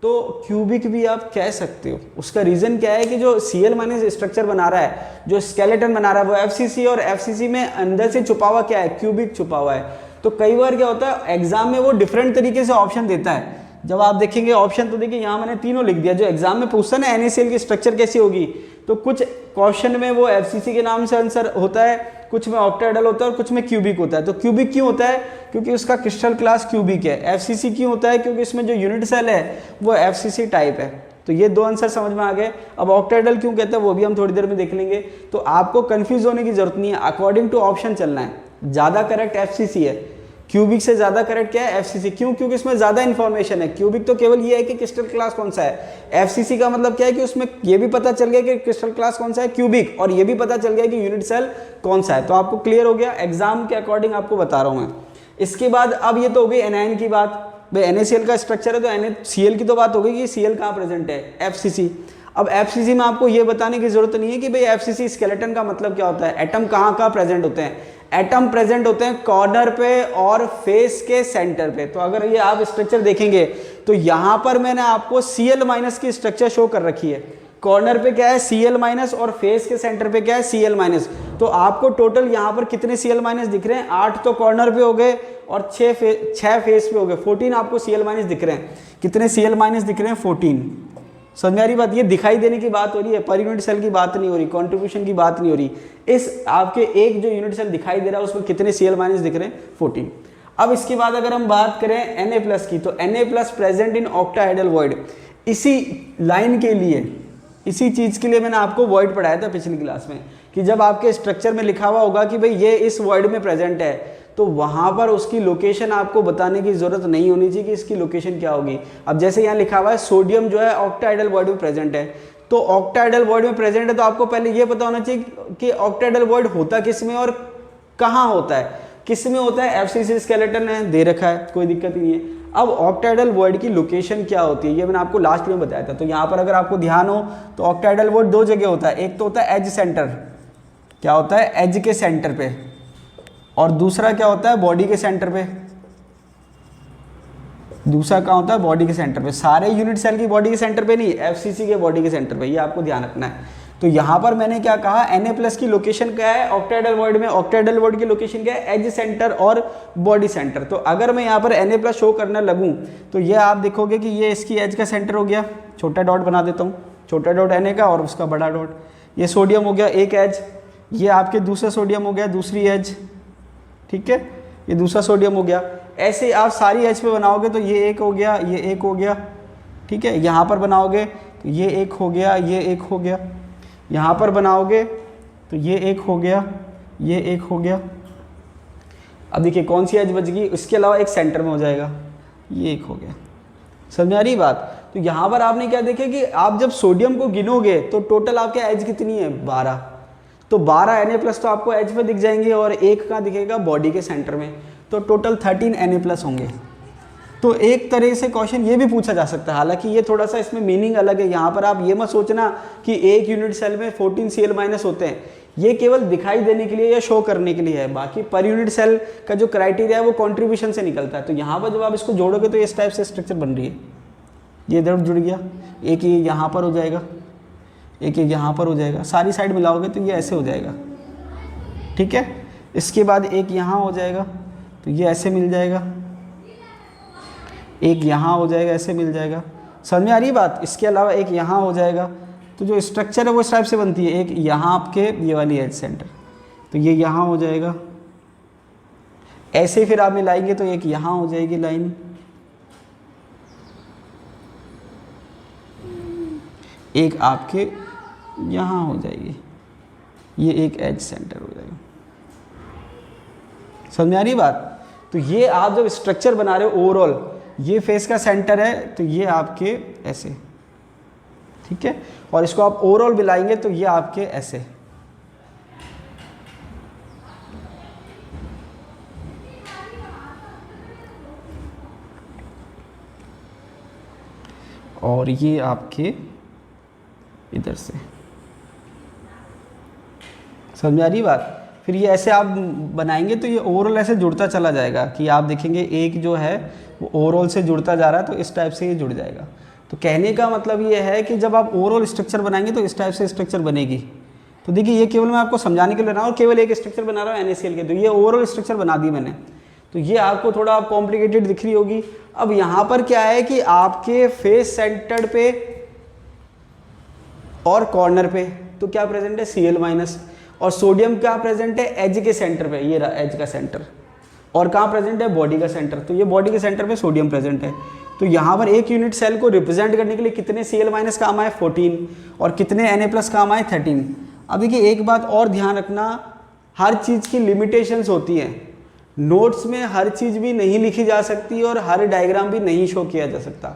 तो क्यूबिक भी आप कह सकते हो। उसका रीजन क्या है कि जो Cl- स्ट्रक्चर बना रहा है, जो स्केलेटन बना रहा है वो FCC, और FCC में अंदर से छुपा हुआ क्या है, क्यूबिक छुपा हुआ है। तो कई बार क्या होता है एग्जाम में वो डिफरेंट तरीके से ऑप्शन देता है। जब आप देखेंगे ऑप्शन, तो देखिए यहाँ मैंने तीनों लिख दिया। जो एग्जाम में पूछता है ना NaCl की स्ट्रक्चर कैसी होगी, तो कुछ क्वेश्चन में वो FCC के नाम से आंसर होता है, कुछ में ऑक्टाहेड्रल होता है और कुछ में क्यूबिक होता है। तो क्यूबिक क्यों होता है, क्योंकि उसका क्रिस्टल क्लास क्यूबिक है। FCC क्यों होता है, क्योंकि इसमें जो यूनिट सेल है वो FCC टाइप है। तो ये दो आंसर समझ में आ गए। अब ऑक्टाहेड्रल क्यों कहते हैं वो भी हम थोड़ी देर में देख लेंगे। तो आपको कंफ्यूज होने की जरूरत नहीं है, अकॉर्डिंग टू ऑप्शन चलना है। ज्यादा करेक्ट FCC है, क्यूबिक से ज्यादा करेक्ट क्या है, FCC। क्यों, क्योंकि इसमें ज्यादा इंफॉर्मेशन है। क्यूबिक तो केवल ये है कि क्रिस्टल क्लास कौन सा है, FCC का मतलब क्या है कि उसमें ये भी पता चल गया कि क्रिस्टल क्लास कौन सा है, क्यूबिक, और ये भी पता चल गया कि यूनिट सेल कौन सा है। तो आपको क्लियर हो गया, एग्जाम के अकॉर्डिंग आपको बता रहा हूं मैं। इसके बाद अब ये तो हो गई एनायन की बात। भाई NaCl का स्ट्रक्चर है तो NaCl की तो बात हो गई कि Cl कहाँ प्रेजेंट है, FCC। अब FCC में आपको ये बताने की जरूरत नहीं है कि भाई FCC स्केलेटन का मतलब क्या होता है, एटम कहाँ कहाँ प्रेजेंट होते हैं। एटम प्रेजेंट होते हैं कॉर्नर पे और फेस के सेंटर पे। तो अगर ये आप स्ट्रक्चर देखेंगे तो यहाँ पर मैंने आपको Cl- की स्ट्रक्चर शो कर रखी है। कॉर्नर पे क्या है Cl- और फेस के सेंटर पे क्या है Cl-। तो आपको टोटल यहाँ पर कितने Cl- दिख रहे हैं, 8 तो कॉर्नर पे हो गए और 6 फेस पे हो गए, 14 आपको Cl- दिख रहे हैं। कितने Cl- दिख रहे हैं, 14। समझ में आ रही बात, ये दिखाई देने की बात हो रही है, पर यूनिट सेल की बात नहीं हो रही, कंट्रीब्यूशन की बात नहीं हो रही। इस आपके एक जो यूनिट सेल दिखाई दे रहा है उसमें कितने Cl- दिख रहे हैं, 14। अब इसके बाद अगर हम बात करें Na+ की, तो Na+ present in octahedral void. इसी लाइन के लिए, इसी चीज के लिए मैंने आपको वॉइड पढ़ाया था पिछली क्लास में, कि जब आपके स्ट्रक्चर में लिखा हुआ होगा कि भाई ये इस वॉइड में प्रेजेंट है, तो वहाँ पर उसकी लोकेशन आपको बताने की ज़रूरत नहीं होनी चाहिए कि इसकी लोकेशन क्या होगी। अब जैसे यहाँ लिखा हुआ है सोडियम जो है ऑक्टाइडल वॉइड में प्रेजेंट है, तो ऑक्टाइडल वॉइड में प्रेजेंट है तो आपको पहले ये पता होना चाहिए कि ऑक्टाइडल वॉइड होता किस में और कहाँ होता है। किस में होता है, एफसीसी स्केलेटन है, दे रखा है, कोई दिक्कत नहीं है। अब ऑक्टाइडल वॉइड की लोकेशन क्या होती है ये मैंने आपको लास्ट में बताया था। तो यहाँ पर अगर आपको ध्यान हो तो ऑक्टाइडल वॉइड दो जगह होता है, एक तो होता है एज सेंटर, क्या होता है एज के सेंटर पे, और दूसरा क्या होता है बॉडी के सेंटर पे। दूसरा क्या होता है बॉडी के सेंटर पे, सारे यूनिट सेल की बॉडी के सेंटर पे नहीं, एफसीसी के बॉडी के सेंटर पे, ये आपको ध्यान रखना है। तो यहाँ पर मैंने क्या कहा, Na+ की लोकेशन क्या है ऑक्टाइडल वॉइड में, ऑक्टाइडल वॉइड की लोकेशन क्या है एज सेंटर और बॉडी सेंटर। तो अगर मैं यहाँ पर Na+ शो करने लगूँ तो ये आप देखोगे कि ये इसकी एज का सेंटर हो गया, छोटा डॉट बना देता हूँ, छोटा डॉट Na का और उसका बड़ा डॉट, ये सोडियम हो गया एक एज, ये आपके दूसरा सोडियम हो गया दूसरी एज, ठीक है, ये दूसरा सोडियम हो गया। ऐसे आप सारी एज पे बनाओगे तो ये एक हो गया, ये एक हो गया, ठीक है। यहाँ पर बनाओगे तो ये एक हो गया, ये एक हो गया, यहाँ पर बनाओगे तो ये एक हो गया, ये एक हो गया। अब देखिए कौन सी एज बच गई, इसके अलावा एक सेंटर में हो जाएगा, ये एक हो गया। समझ आ रही बात। तो यहाँ पर आपने क्या देखे कि आप जब सोडियम को गिनोगे तो टोटल आपके एज कितनी है 12, तो 12 Na+ तो आपको एज पे दिख जाएंगे और एक का दिखेगा बॉडी के सेंटर में, तो टोटल 13 Na+ होंगे। तो एक तरह से क्वेश्चन ये भी पूछा जा सकता है, हालांकि ये थोड़ा सा इसमें मीनिंग अलग है। यहाँ पर आप ये मत सोचना कि एक यूनिट सेल में 14 Cl- होते हैं, ये केवल दिखाई देने के लिए या शो करने के लिए है। बाकी पर यूनिट सेल का जो क्राइटेरिया है वो कॉन्ट्रीब्यूशन से निकलता है। तो यहाँ पर जब आप इसको जोड़ोगे तो इस टाइप से स्ट्रक्चर बन रही है, ये इधर जुड़ गया, एक ये यहाँ पर हो जाएगा, एक यहाँ पर हो जाएगा, सारी साइड मिलाओगे तो ये ऐसे हो जाएगा, ठीक है। इसके बाद एक यहाँ हो जाएगा तो ये ऐसे मिल जाएगा, एक यहाँ हो जाएगा, ऐसे मिल जाएगा। समझ में आ रही बात। इसके अलावा एक यहाँ हो जाएगा, तो जो स्ट्रक्चर है वो इस टाइप से बनती है। एक यहाँ आपके ये वाली एज सेंटर, तो ये यहाँ हो जाएगा, ऐसे फिर आप मिलाएंगे तो एक यहाँ हो जाएगी लाइन, एक आपके यहाँ हो जाएगी, ये एक एज सेंटर हो जाएगा। समझ में आ रही बात। तो ये आप जब स्ट्रक्चर बना रहे हो ओवरऑल, ये फेस का सेंटर है तो ये आपके ऐसे, ठीक है, और इसको आप ओवरऑल मिलाएंगे तो ये आपके ऐसे। और ये आपके इधर से। समझ में आ रही बात। फिर ये ऐसे आप बनाएंगे तो ये ओवरऑल ऐसे जुड़ता चला जाएगा कि आप देखेंगे एक जो है वो ओवरऑल से जुड़ता जा रहा है, तो इस टाइप से ये जुड़ जाएगा। तो कहने का मतलब ये है कि जब आप ओवरऑल स्ट्रक्चर बनाएंगे तो इस टाइप से स्ट्रक्चर बनेगी। तो देखिए ये केवल मैं आपको समझाने के लिए बना रहा हूँ, केवल एक स्ट्रक्चर बना रहा हूँ NaCl के, तो ये ओवरऑल स्ट्रक्चर बना दी मैंने। तो ये आपको थोड़ा कॉम्प्लिकेटेड दिख रही होगी। अब यहाँ पर क्या है कि आपके फेस सेंटर पे और कॉर्नर पे तो क्या प्रेजेंट है Cl-, और सोडियम क्या प्रेजेंट है एज के सेंटर पे, ये रहा एज का सेंटर, और कहाँ प्रेजेंट है बॉडी का सेंटर। तो ये बॉडी के सेंटर पे सोडियम प्रेजेंट है। तो यहाँ पर एक यूनिट सेल को रिप्रेजेंट करने के लिए कितने Cl- काम आए 14 और कितने Na+ काम आए 13। अब देखिए एक बात और ध्यान रखना, हर चीज़ की लिमिटेशंस होती हैं। नोट्स में हर चीज़ भी नहीं लिखी जा सकती और हर डायग्राम भी नहीं शो किया जा सकता।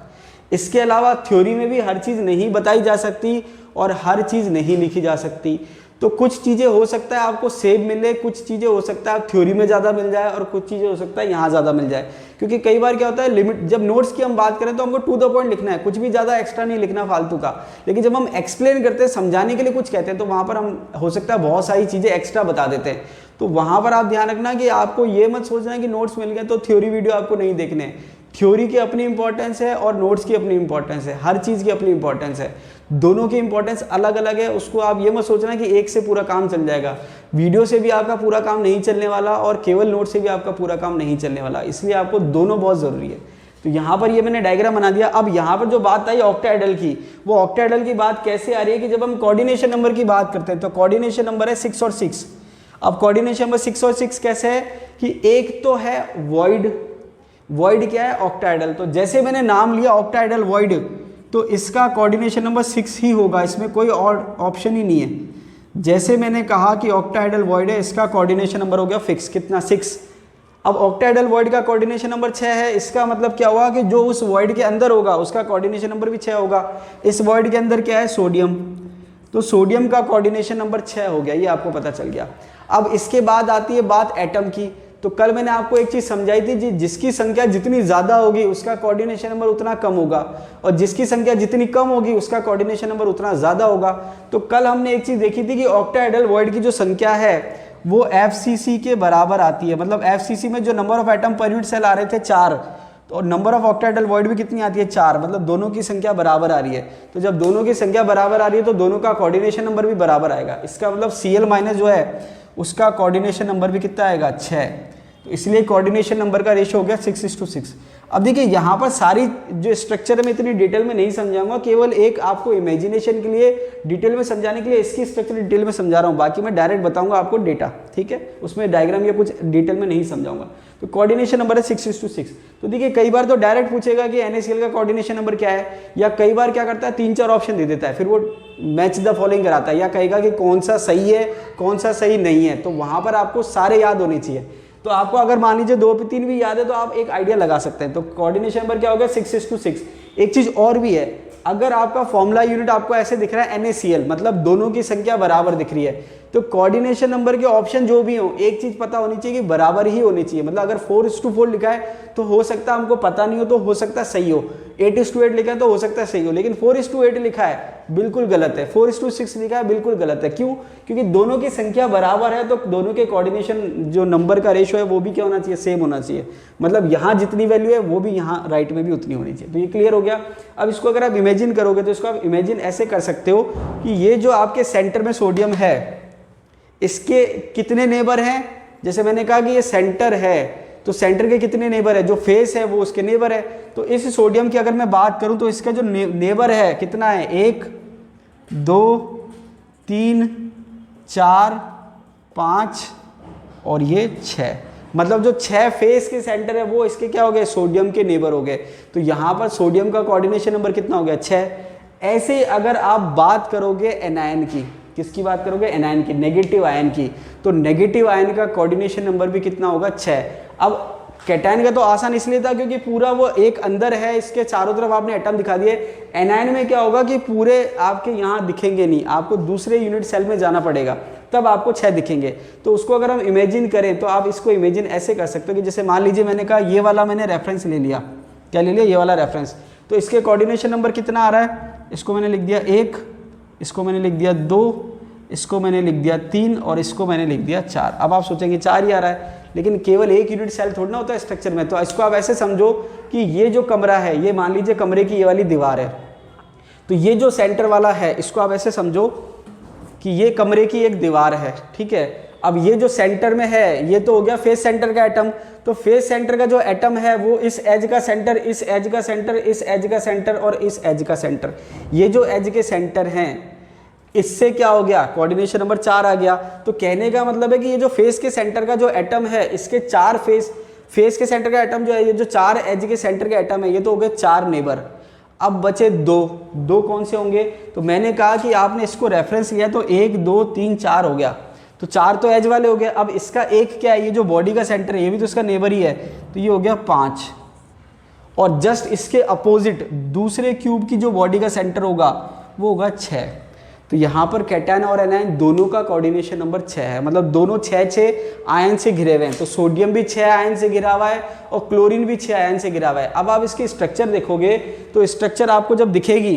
इसके अलावा थ्योरी में भी हर चीज़ नहीं बताई जा सकती और हर चीज़ नहीं लिखी जा सकती। तो कुछ चीज़ें हो सकता है आपको सेम मिले, कुछ चीज़ें हो सकता है थ्योरी में ज़्यादा मिल जाए और कुछ चीज़ें हो सकता है यहाँ ज़्यादा मिल जाए। क्योंकि कई बार क्या होता है लिमिट, जब नोट्स की हम बात करें तो हमको टू द पॉइंट लिखना है, कुछ भी ज़्यादा एक्स्ट्रा नहीं लिखना फालतू का। लेकिन जब हम एक्सप्लेन करते हैं, समझाने के लिए कुछ कहते हैं, तो वहाँ पर हम हो सकता है बहुत सारी चीज़ें एक्स्ट्रा बता देते हैं। तो वहाँ पर आप ध्यान रखना कि आपको ये मत सोचना कि नोट्स मिल गए तो थ्योरी वीडियो आपको नहीं देखने हैं। थ्योरी की अपनी इंपॉर्टेंस है और नोट्स की अपनी इंपॉर्टेंस है, हर चीज़ की अपनी इंपॉर्टेंस है, दोनों की इंपॉर्टेंस अलग अलग है। उसको आप ये मत सोचना कि एक से पूरा काम चल जाएगा। वीडियो से भी आपका पूरा काम नहीं चलने वाला और केवल नोट से भी आपका पूरा काम नहीं चलने वाला, इसलिए आपको दोनों बहुत ज़रूरी है। तो यहाँ पर ये मैंने डायग्राम बना दिया। अब यहाँ पर जो बात आई ऑक्टाहेड्रल की, वो ऑक्टाहेड्रल की बात कैसे आ रही है कि जब हम कोऑर्डिनेशन नंबर की बात करते हैं तो कोऑर्डिनेशन नंबर है 6 और 6। अब कोऑर्डिनेशन नंबर 6 और 6 कैसे है कि एक तो है वॉइड, वॉइड क्या है ऑक्टाहेड्रल। तो जैसे मैंने नाम लिया ऑक्टाहेड्रल वॉइड, तो इसका कोऑर्डिनेशन नंबर 6 ही होगा, इसमें कोई और ऑप्शन ही नहीं है। जैसे मैंने कहा कि ऑक्टाहेड्रल वॉइड है, इसका कोऑर्डिनेशन नंबर हो गया फिक्स, कितना 6। अब ऑक्टाहेड्रल वॉइड का कोऑर्डिनेशन नंबर 6 है, इसका मतलब क्या हुआ कि जो उस वॉइड के अंदर होगा उसका कोऑर्डिनेशन नंबर भी 6 होगा। इस वॉइड के अंदर क्या है, सोडियम, तो सोडियम का कोऑर्डिनेशन नंबर 6 हो गया, ये आपको पता चल गया। अब इसके बाद आती है बात एटम की। तो कल मैंने आपको एक चीज समझाई थी, जिसकी संख्या जितनी ज्यादा होगी उसका कोऑर्डिनेशन नंबर उतना कम होगा, और जिसकी संख्या जितनी कम होगी उसका कोऑर्डिनेशन नंबर उतना ज्यादा होगा। तो कल हमने एक चीज देखी थी कि ऑक्टाहेड्रल वॉइड की जो संख्या है वो FCC के बराबर आती है। मतलब FCC में जो नंबर ऑफ एटम पर यूनिट सेल आ रहे थे 4, तो नंबर ऑफ ऑक्टाहेड्रल वॉइड भी कितनी आती है, 4। मतलब दोनों की संख्या बराबर आ रही है। तो जब दोनों की संख्या बराबर आ रही है तो दोनों का कोऑर्डिनेशन नंबर भी बराबर आएगा। इसका मतलब Cl माइनस जो है उसका कोऑर्डिनेशन नंबर भी कितना आएगा, 6। तो इसलिए कोऑर्डिनेशन नंबर का रेशियो हो गया 6:6। अब देखिए यहाँ पर सारी जो स्ट्रक्चर है मैं इतनी डिटेल में नहीं समझाऊंगा, केवल एक आपको इमेजिनेशन के लिए डिटेल में समझाने के लिए इसकी स्ट्रक्चर डिटेल में समझा रहा हूँ, बाकी मैं डायरेक्ट बताऊंगा आपको डेटा, ठीक है, उसमें डायग्राम या कुछ डिटेल में नहीं समझाऊंगा। तो कोऑर्डिनेशन नंबर है 6:6। तो देखिए कई बार तो डायरेक्ट पूछेगा कि NaCl का कोऑर्डिनेशन नंबर क्या है, या कई बार क्या करता है 3-4 ऑप्शन दे देता है, फिर वो मैच द फॉलोइंग कराता है, या कहेगा कि कौन सा सही है कौन सा सही नहीं है। तो वहां पर आपको सारे याद होने चाहिए। तो आपको अगर मान लीजिए 2-3 भी याद है तो आप एक आइडिया लगा सकते हैं। तो कोऑर्डिनेशन नंबर क्या हो गया, 6:6। एक चीज और भी है, अगर आपका फॉर्मूला यूनिट आपको ऐसे दिख रहा है NaCl, मतलब दोनों की संख्या बराबर दिख रही है, तो कोऑर्डिनेशन नंबर के ऑप्शन जो भी हो एक चीज पता होनी चाहिए कि बराबर ही होनी चाहिए। मतलब अगर 4:4 लिखा है तो हो सकता है हमको पता नहीं हो, तो हो सकता है सही हो। 8:8 लिखा है तो हो सकता है सही हो, लेकिन 4:8 लिखा है बिल्कुल गलत है। 4:6 लिखा है बिल्कुल गलत है। क्यों? क्योंकि दोनों की संख्या बराबर है, तो दोनों के कोऑर्डिनेशन जो नंबर का रेशियो है वो भी क्या होना चाहिए, सेम होना चाहिए। मतलब यहाँ जितनी वैल्यू है वो भी यहाँ राइट में भी उतनी होनी चाहिए। तो ये क्लियर हो गया। अब इसको अगर आप इमेजिन करोगे तो इसको आप इमेजिन ऐसे कर सकते हो कि ये जो आपके सेंटर में सोडियम है इसके कितने नेबर हैं। जैसे मैंने कहा कि ये सेंटर है, तो सेंटर के कितने नेबर है, जो फेस है वो उसके नेबर है। तो इस सोडियम की अगर मैं बात करूं तो इसका जो नेबर है कितना है, 1 2 3 4 5 और ये 6। मतलब जो 6 फेस के सेंटर है वो इसके क्या हो गए, सोडियम के नेबर हो गए। तो यहाँ पर सोडियम का कोऑर्डिनेशन नंबर कितना हो गया, 6। ऐसे अगर आप बात करोगे एनायन की, किसकी बात करोगे, एनायन की, नेगेटिव आयन की, तो नेगेटिव आयन का कोऑर्डिनेशन नंबर भी कितना होगा, 6। अब कैटायन का तो आसान इसलिए था क्योंकि पूरा वो एक अंदर है, इसके चारों तरफ आपने एटम दिखा दिए। एनायन में क्या होगा कि पूरे आपके यहाँ दिखेंगे नहीं, आपको दूसरे यूनिट सेल में जाना पड़ेगा तब आपको 6 दिखेंगे। तो उसको अगर हम इमेजिन करें तो आप इसको इमेजिन ऐसे कर सकते हो कि जैसे मान लीजिए मैंने कहा ये वाला मैंने रेफरेंस ले लिया, क्या ले लिया, ये वाला रेफरेंस। तो इसके कोऑर्डिनेशन नंबर कितना आ रहा है, इसको मैंने लिख दिया 1, इसको मैंने लिख दिया 2, इसको मैंने लिख दिया 3 और इसको मैंने लिख दिया 4। अब आप सोचेंगे 4 ही आ रहा है, लेकिन केवल एक यूनिट सेल थोड़ा ना होता है स्ट्रक्चर में। तो इसको आप ऐसे समझो कि ये जो कमरा है, ये मान लीजिए कमरे की ये वाली दीवार है, तो ये जो सेंटर वाला है इसको आप ऐसे समझो कि ये कमरे की एक दीवार है, ठीक है। अब ये जो सेंटर में है ये तो हो गया फेस सेंटर का एटम। तो फेस सेंटर का जो एटम है वो इस एज का सेंटर, इस एज का सेंटर, इस एज का सेंटर और इस एज का सेंटर, ये जो एज के सेंटर हैं इससे क्या हो गया, कोऑर्डिनेशन नंबर 4 आ गया। तो कहने का मतलब है कि ये जो फेस के सेंटर का जो एटम है इसके 4 फेस के सेंटर का एटम जो है, ये जो 4 एज के सेंटर के एटम है ये तो हो गए 4 नेबर। अब बचे 2 कौन से होंगे, तो मैंने कहा कि आपने इसको रेफरेंस लिया तो 1 2 3 4 हो गया, तो 4 तो एज वाले हो गए। अब इसका एक क्या है, ये जो बॉडी का सेंटर है ये भी तो इसका नेबर ही है, तो ये हो गया 5। और जस्ट इसके अपोजिट दूसरे क्यूब की जो बॉडी का सेंटर होगा वो होगा 6। तो यहाँ पर कैटायन और एनायन दोनों का कोऑर्डिनेशन नंबर 6 है, मतलब दोनों 6 आयन से घिरे हुए हैं। तो सोडियम भी 6 आयन से घिरा हुआ है और क्लोरीन भी 6 आयन से घिरा हुआ है। अब आप इसकी स्ट्रक्चर देखोगे तो स्ट्रक्चर आपको जब दिखेगी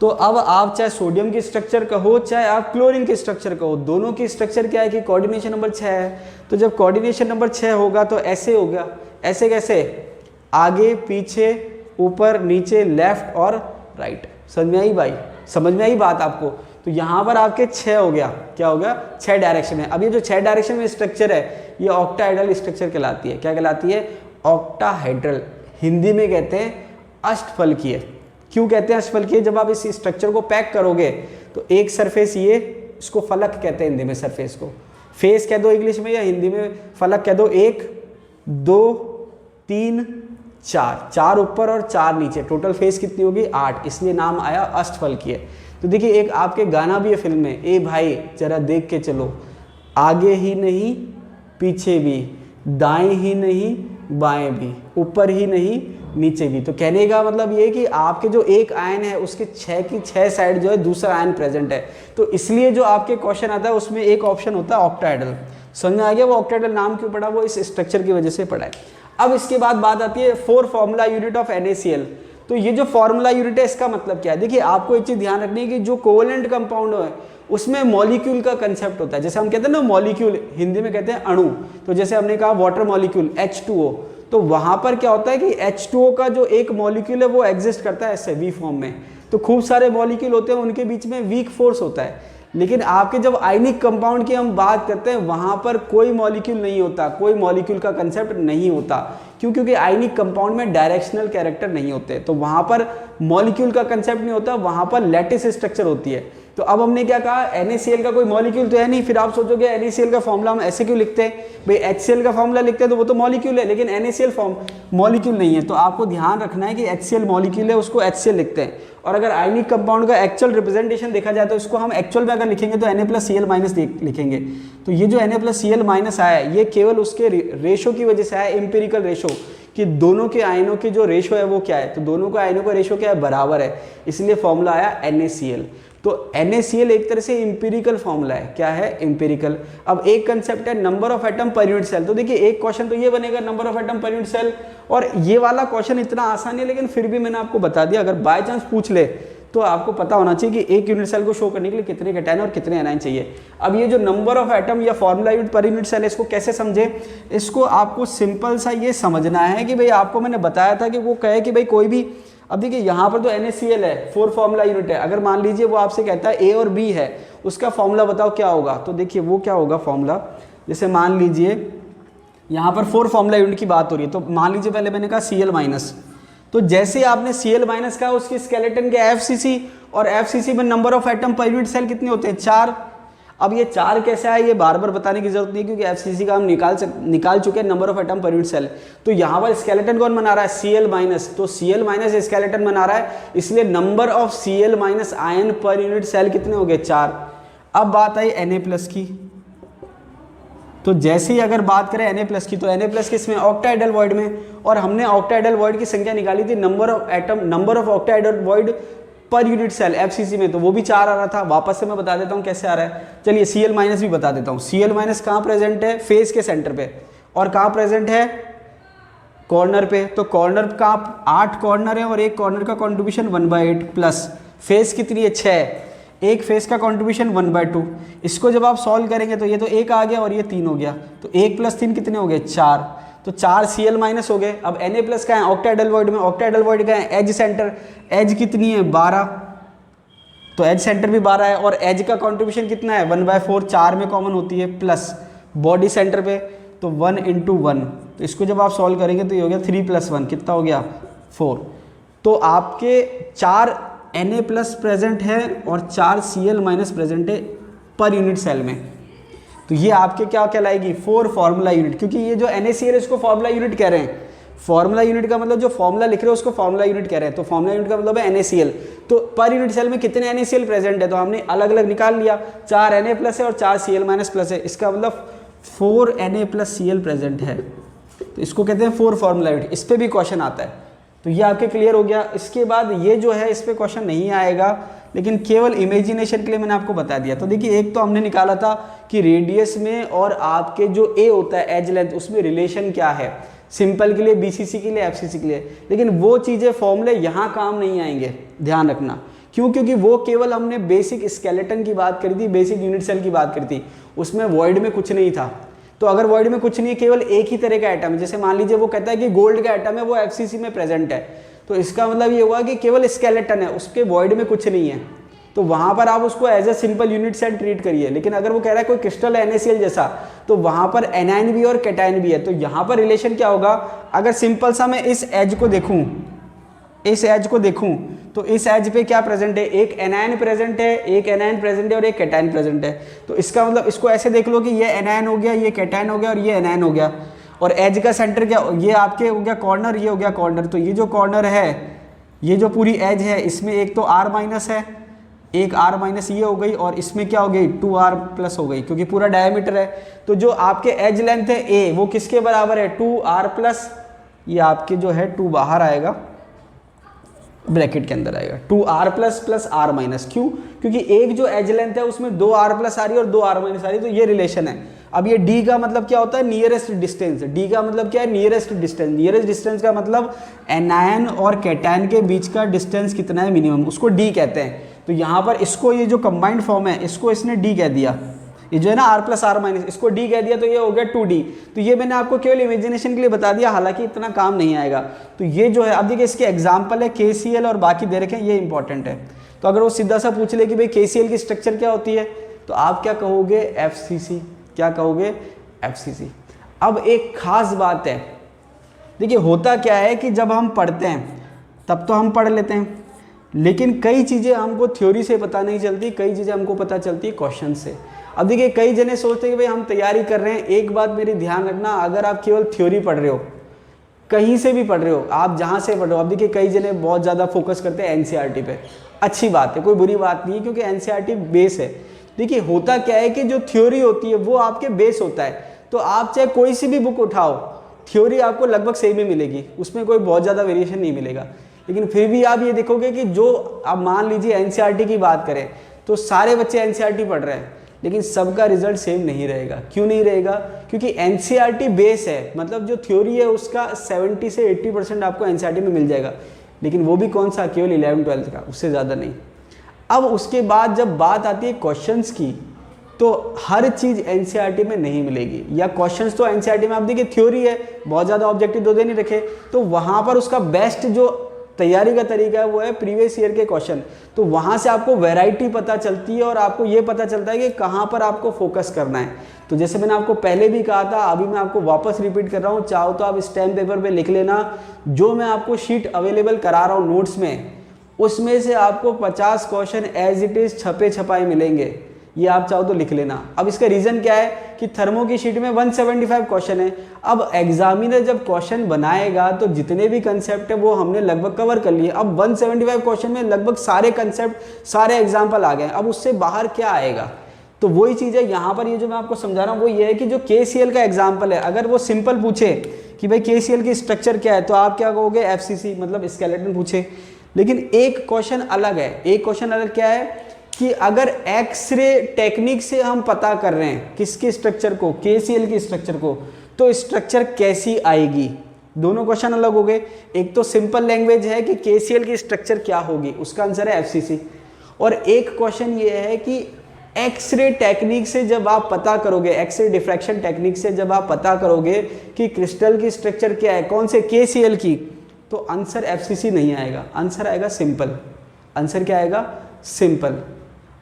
तो अब आप चाहे सोडियम की स्ट्रक्चर कहो चाहे आप क्लोरीन की स्ट्रक्चर कहो, दोनों की स्ट्रक्चर क्या है कि कोऑर्डिनेशन नंबर 6 है। तो जब कोऑर्डिनेशन नंबर 6 होगा तो ऐसे होगा, ऐसे कैसे, आगे पीछे ऊपर नीचे लेफ्ट और राइट। समझ में आई भाई, समझ में आई बात आपको। तो यहाँ पर आपके 6 हो गया, क्या हो गया, 6 डायरेक्शन है। अब ये जो 6 डायरेक्शन में स्ट्रक्चर है ये ऑक्टाहेड्रल स्ट्रक्चर कहलाती है। क्या कहलाती है, ऑक्टाहेड्रल। हिंदी में कहते हैं अष्टफलकीय। क्यों कहते हैं अष्टफलकीय, जब आप इस स्ट्रक्चर को पैक करोगे तो एक सरफेस ये, इसको फलक कहते हैं हिंदी में, सरफेस को फेस कह दो इंग्लिश में या हिंदी में फलक कह दो। 1 2 3 4, 4 ऊपर और 4 नीचे, टोटल फेस कितनी होगी, 8, इसलिए नाम आया अष्टफलकीय। तो देखिए एक आपके गाना भी है फिल्म में, ए भाई जरा देख के चलो, आगे ही नहीं पीछे भी, दाएं ही नहीं बाएं भी, ऊपर ही नहीं नीचे भी। तो कहने का मतलब ये कि आपके जो एक आयन है उसके 6 की 6 साइड जो है दूसरा आयन प्रेजेंट है। तो इसलिए जो आपके क्वेश्चन आता है उसमें एक ऑप्शन होता है ऑक्टाहेड्रल। समझ में आ गया? वो ऑक्टाहेड्रल नाम क्यों पड़ा? वो इस स्ट्रक्चर की वजह से पड़ा है। अब इसके बाद बात आती है 4 फॉर्मूला यूनिट ऑफ NaCl। तो ये जो फॉर्मूला यूनिट है इसका मतलब क्या है? देखिए आपको एक चीज ध्यान रखनी है कि जो कोवेलेंट कंपाउंड है उसमें मॉलिक्यूल का कंसेप्ट होता है। जैसे हम कहते हैं ना मॉलिक्यूल, हिंदी में कहते हैं अणु। तो जैसे हमने कहा वाटर मॉलिक्यूल H2O, तो वहां पर क्या होता है कि H2O का जो एक मॉलिक्यूल है वो एग्जिस्ट करता है ऐसे वी फॉर्म में। तो खूब सारे मॉलिक्यूल होते हैं, उनके बीच में वीक फोर्स होता है। लेकिन आपके जब आयनिक कंपाउंड की हम बात करते हैं वहां पर कोई मॉलिक्यूल नहीं होता, कोई मॉलिक्यूल का कंसेप्ट नहीं होता। क्यों? क्योंकि आयनिक कंपाउंड में डायरेक्शनल कैरेक्टर नहीं होते, तो वहां पर मॉलिक्यूल का कंसेप्ट नहीं होता, वहां पर लैटिस स्ट्रक्चर होती है। तो अब हमने क्या कहा, NaCl का कोई मॉलिक्यूल तो है नहीं। फिर आप सोचोगे NaCl का फॉर्मूला हम ऐसे क्यों लिखते हैं भाई? HCl का फॉर्मूला लिखते हैं तो वो तो मॉलिक्यूल है, लेकिन NaCl फॉर्म मॉलिक्यूल नहीं है। तो आपको ध्यान रखना है कि HCl मॉलिक्यूल है, उसको HCl लिखते हैं। और अगर आयनिक कंपाउंड का एक्चुअल रिप्रेजेंटेशन देखा जाए तो इसको हम एक्चुअल में अगर लिखेंगे तो Na+Cl- लिखेंगे। तो ये जो Na+Cl- आया है ये केवल उसके रेशो की वजह से आया, एम्पिरिकल रेशो, कि दोनों के आयनों की जो रेशो है वो क्या है। तो दोनों के आयनों का रेशो क्या है? बराबर है, इसलिए फॉर्मूला आया NaCl। तो NaCl एक तरह से इंपेरिकल फॉर्मूला है। क्या है? इंपेरिकल। अब एक कंसेप्ट है नंबर ऑफ एटम पर यूनिट सेल। तो देखिए एक क्वेश्चन तो ये बनेगा नंबर ऑफ एटम पर यूनिट सेल, और ये वाला क्वेश्चन इतना आसान है, लेकिन फिर भी मैंने आपको बता दिया, अगर बाय चांस पूछ ले तो आपको पता होना चाहिए कि एक यूनिट सेल को शो करने के लिए कितने कैटायन और कितने एनायन चाहिए। अब ये जो नंबर ऑफ एटम या formula unit per unit cell है इसको कैसे समझे? इसको आपको सिंपल सा ये समझना है कि भाई आपको मैंने बताया था कि वो कहे कि भाई कोई भी, अब देखिए यहाँ पर तो NaCl है, 4 फॉर्मूला यूनिट है। अगर मान लीजिए वो आपसे कहता है A और B है, उसका फॉर्मूला बताओ क्या होगा। तो देखिए वो क्या होगा फॉर्मूला, जैसे मान लीजिए यहाँ पर 4 फॉर्मूला यूनिट की बात हो रही है, तो मान लीजिए पहले मैंने कहा Cl-, तो जैसे आपने Cl- कहा उसकी स्केलेटन के FCC, और FCC में नंबर ऑफ एटम पर यूनिट सेल कितने होते हैं? 4। अब ये 4 कैसे आए ये बार बार बताने की जरूरत नहीं, क्योंकि FCC का हम निकाल चुके हैं नंबर ऑफ एटम पर यूनिट सेल। तो यहाँ पर स्केलेटन कौन बना रहा है? Cl-, तो Cl- स्केलेटन बना रहा है, इसलिए number of Cl- ion per unit cell कितने हो गए? 4। अब बात आई Na+ की। तो जैसे ही अगर बात करें Na+ की, तो Na+ किसमें? ऑक्टाहेड्रल वॉइड में। और हमने ऑक्टाहेड्रल वॉइड की संख्या निकाली थी number of octahedral void per unit cell FCC में, तो वो भी 4 आ रहा था। वापस से मैं बता देता हूँ कैसे आ रहा है। चलिए Cl- भी बता देता हूँ। Cl- कहाँ प्रेजेंट है? फेस के सेंटर पे। और कहाँ प्रेजेंट है? कॉर्नर पे। तो कॉर्नर का 8 कॉर्नर है, और एक कॉर्नर का कॉन्ट्रीब्यूशन 1/8 प्लस फेस कितनी है? 6। एक फेस का कॉन्ट्रीब्यूशन 1/2। इसको जब आप सॉल्व करेंगे तो ये तो 1 आ गया और ये 3 हो गया, तो 1 + 3 कितने हो गए? 4। तो 4 Cl- हो गए। अब Na+ का है ऑक्टाहेड्रल वॉइड में, ऑक्टाहेड्रल वॉइड का है एज सेंटर, एज कितनी है? 12। तो एज सेंटर भी 12 है, और एज का कॉन्ट्रीब्यूशन कितना है? 1/4, 4 में कॉमन होती है, प्लस बॉडी सेंटर पे तो 1 × 1। तो इसको जब आप सॉल्व करेंगे तो ये हो गया 3 + 1 कितना हो गया? 4। तो आपके 4 Na+ प्रेजेंट है और 4 Cl- प्रेजेंट है पर यूनिट सेल में। तो ये आपके क्या कहलाएगी? 4 फॉर्मूला यूनिट, क्योंकि ये जो NaCl है इसको फॉर्मूला यूनिट कह रहे हैं। फॉर्मूला यूनिट का मतलब जो फॉर्मूला लिख रहे हो उसको फॉर्मूला यूनिट कह रहे हैं। तो फॉर्मूला यूनिट का मतलब है NaCl। तो पर यूनिट सेल में कितने NaCl प्रेजेंट है, तो हमने अलग अलग निकाल लिया। 4 Na+ है और 4 Cl- है, इसका मतलब 4 Na+Cl प्रेजेंट है। तो इसको कहते हैं 4 फॉर्मूला यूनिट। इस पर भी क्वेश्चन आता है, तो ये आपके क्लियर हो गया। इसके बाद ये जो है इस पे क्वेश्चन नहीं आएगा, लेकिन केवल इमेजिनेशन के लिए मैंने आपको बता दिया। तो देखिए एक तो हमने निकाला था कि रेडियस में और आपके जो A होता है एज लेंथ, उसमें रिलेशन क्या है, सिंपल के लिए, BCC के लिए, FCC के लिए। लेकिन वो चीज़ें फॉर्मूले यहाँ काम नहीं आएंगे, ध्यान रखना। क्यों? क्योंकि वो केवल हमने बेसिक स्केलेटन की बात करी थी, बेसिक यूनिट सेल की बात करी थी, उसमें वॉइड में कुछ नहीं था। तो अगर वॉइड में कुछ नहीं है, केवल एक ही तरह का एटम है, जैसे मान लीजिए वो कहता है कि गोल्ड का एटम है वो FCC में प्रेजेंट है, तो इसका मतलब ये हुआ कि केवल स्केलेटन है, उसके वॉइड में कुछ नहीं है, तो वहां पर आप उसको as a simple unit cell treat करिए। लेकिन अगर वो कह रहा है कोई क्रिस्टल है NaCl जैसा, तो वहां पर एनायन भी और कैटायन भी है, तो यहाँ पर रिलेशन क्या होगा? अगर सिंपल सा मैं इस एज को देखूं, तो इस एज पे क्या प्रेजेंट है? एक एनायन प्रेजेंट है, एक एनायन प्रेजेंट है और एक कैटायन प्रेजेंट है। तो इसका मतलब इसको ऐसे देख लो कि ये एनायन हो गया, ये कैटायन हो गया और ये एनायन हो गया। और एज का सेंटर क्या? ये आपके हो गया कॉर्नर, ये हो गया कॉर्नर। तो ये जो कॉर्नर है, ये जो पूरी एज है, इसमें एक तो R- है, एक r माइनस ये हो गई और इसमें क्या हो गई 2r प्लस हो गई, क्योंकि पूरा डायमीटर है। तो जो आपके एज लेंथ है a वो किसके बराबर है 2r प्लस, ये आपके जो है 2 बाहर आएगा, ब्रैकेट के अंदर आएगा 2r plus plus r minus. क्यों? क्योंकि एक जो एज लेंथ है उसमें 2r प्लस आ रही है और 2r माइनस आ रही है, तो ये रिलेशन है। अब ये d का मतलब क्या होता है नियरेस्ट डिस्टेंस, d का मतलब क्या है नियरेस्ट डिस्टेंस। नियरेस्ट डिस्टेंस का मतलब एनायन और कैटायन के बीच का डिस्टेंस कितना है मिनिमम, उसको d कहते हैं। तो यहाँ पर इसको ये जो कंबाइंड फॉर्म है इसको इसने d कह दिया, ये जो है ना r प्लस r माइनस, इसको d कह दिया तो ये हो गया 2d। तो ये मैंने आपको केवल इमेजिनेशन के लिए बता दिया, हालांकि इतना काम नहीं आएगा। तो ये जो है, अब देखिए इसके एग्जाम्पल है KCl और बाकी दे रखे हैं, ये इंपॉर्टेंट है। तो अगर वो सीधा सा पूछ ले कि भाई KCl की स्ट्रक्चर क्या होती है, तो आप क्या कहोगे FCC, क्या कहोगे FCC। अब एक खास बात है, देखिए होता क्या है कि जब हम पढ़ते हैं तब तो हम पढ़ लेते हैं, लेकिन कई चीज़ें हमको थ्योरी से पता नहीं चलती, कई चीज़ें हमको पता चलती है क्वेश्चन से। अब देखिए कई जने सोचते हैं कि भाई हम तैयारी कर रहे हैं, एक बात मेरी ध्यान रखना, अगर आप केवल थ्योरी पढ़ रहे हो, कहीं से भी पढ़ रहे हो, आप जहाँ से पढ़ रहे हो, अब देखिए कई जने बहुत ज़्यादा फोकस करते हैं NCERT पे, अच्छी बात है, कोई बुरी बात नहीं है, क्योंकि NCERT बेस है। देखिए होता क्या है कि जो थ्योरी होती है वो आपके बेस होता है, तो आप चाहे कोई सी भी बुक उठाओ, थ्योरी आपको लगभग सेम ही मिलेगी, उसमें कोई बहुत ज़्यादा वेरिएशन नहीं मिलेगा। लेकिन फिर भी आप ये देखोगे कि जो आप मान लीजिए NCERT की बात करें तो सारे बच्चे NCERT पढ़ रहे हैं, लेकिन सबका रिजल्ट सेम नहीं रहेगा। क्यों नहीं रहेगा? क्योंकि NCERT बेस है, मतलब जो थ्योरी है उसका 70 से 80% आपको NCERT में मिल जाएगा, लेकिन वो भी कौन सा, केवल 11-12 का, उससे ज़्यादा नहीं। अब उसके बाद जब बात आती है क्वेश्चंस की, तो हर चीज़ NCERT में नहीं मिलेगी, या क्वेश्चंस तो NCERT में आप देखिए थ्योरी है, बहुत ज़्यादा ऑब्जेक्टिव दो नहीं रखे, तो वहाँ पर उसका बेस्ट जो तैयारी का तरीका है वो है प्रीवियस ईयर के क्वेश्चन। तो वहाँ से आपको वैरायटी पता चलती है और आपको ये पता चलता है कि कहाँ पर आपको फोकस करना है। तो जैसे मैंने आपको पहले भी कहा था, अभी मैं आपको वापस रिपीट कर रहा हूँ, चाहो तो आप स्टैम्प पेपर पे लिख लेना, जो मैं आपको शीट अवेलेबल करा रहा हूँ नोट्स में, उसमें से आपको 50 क्वेश्चन एज इट इज़ छपे छपाए मिलेंगे, ये आप चाहो तो लिख लेना। अब इसका रीज़न क्या है कि थर्मो की शीट में 175 क्वेश्चन है। अब एग्जामिनर जब क्वेश्चन बनाएगा तो जितने भी कंसेप्ट है वो हमने लगभग कवर कर लिए। अब 175 क्वेश्चन में लगभग सारे कंसेप्ट, सारे एग्जाम्पल आ गए, अब उससे बाहर क्या आएगा? तो वही चीज़ है यहाँ पर, ये जो मैं आपको समझा रहा हूँ वो ये है कि जो KCl का एग्जाम्पल है, अगर वो सिंपल पूछे कि भाई KCl की स्ट्रक्चर क्या है, तो आप क्या कहोगे FCC, मतलब स्केलेटन पूछे। लेकिन एक क्वेश्चन अलग है, एक क्वेश्चन अलग क्या है कि अगर एक्सरे टेक्निक से हम पता कर रहे हैं किसके स्ट्रक्चर को, KCl की स्ट्रक्चर को, तो स्ट्रक्चर कैसी आएगी? दोनों क्वेश्चन अलग हो गए। एक तो सिंपल लैंग्वेज है कि KCl की स्ट्रक्चर क्या होगी, उसका आंसर है FCC। और एक क्वेश्चन ये है कि एक्सरे टेक्निक से जब आप पता करोगे, एक्सरे डिफ्रैक्शन टेक्निक से जब आप पता करोगे कि क्रिस्टल की स्ट्रक्चर क्या है, कौन से KCl की, तो आंसर FCC नहीं आएगा, आंसर आएगा सिंपल। आंसर क्या आएगा? सिंपल।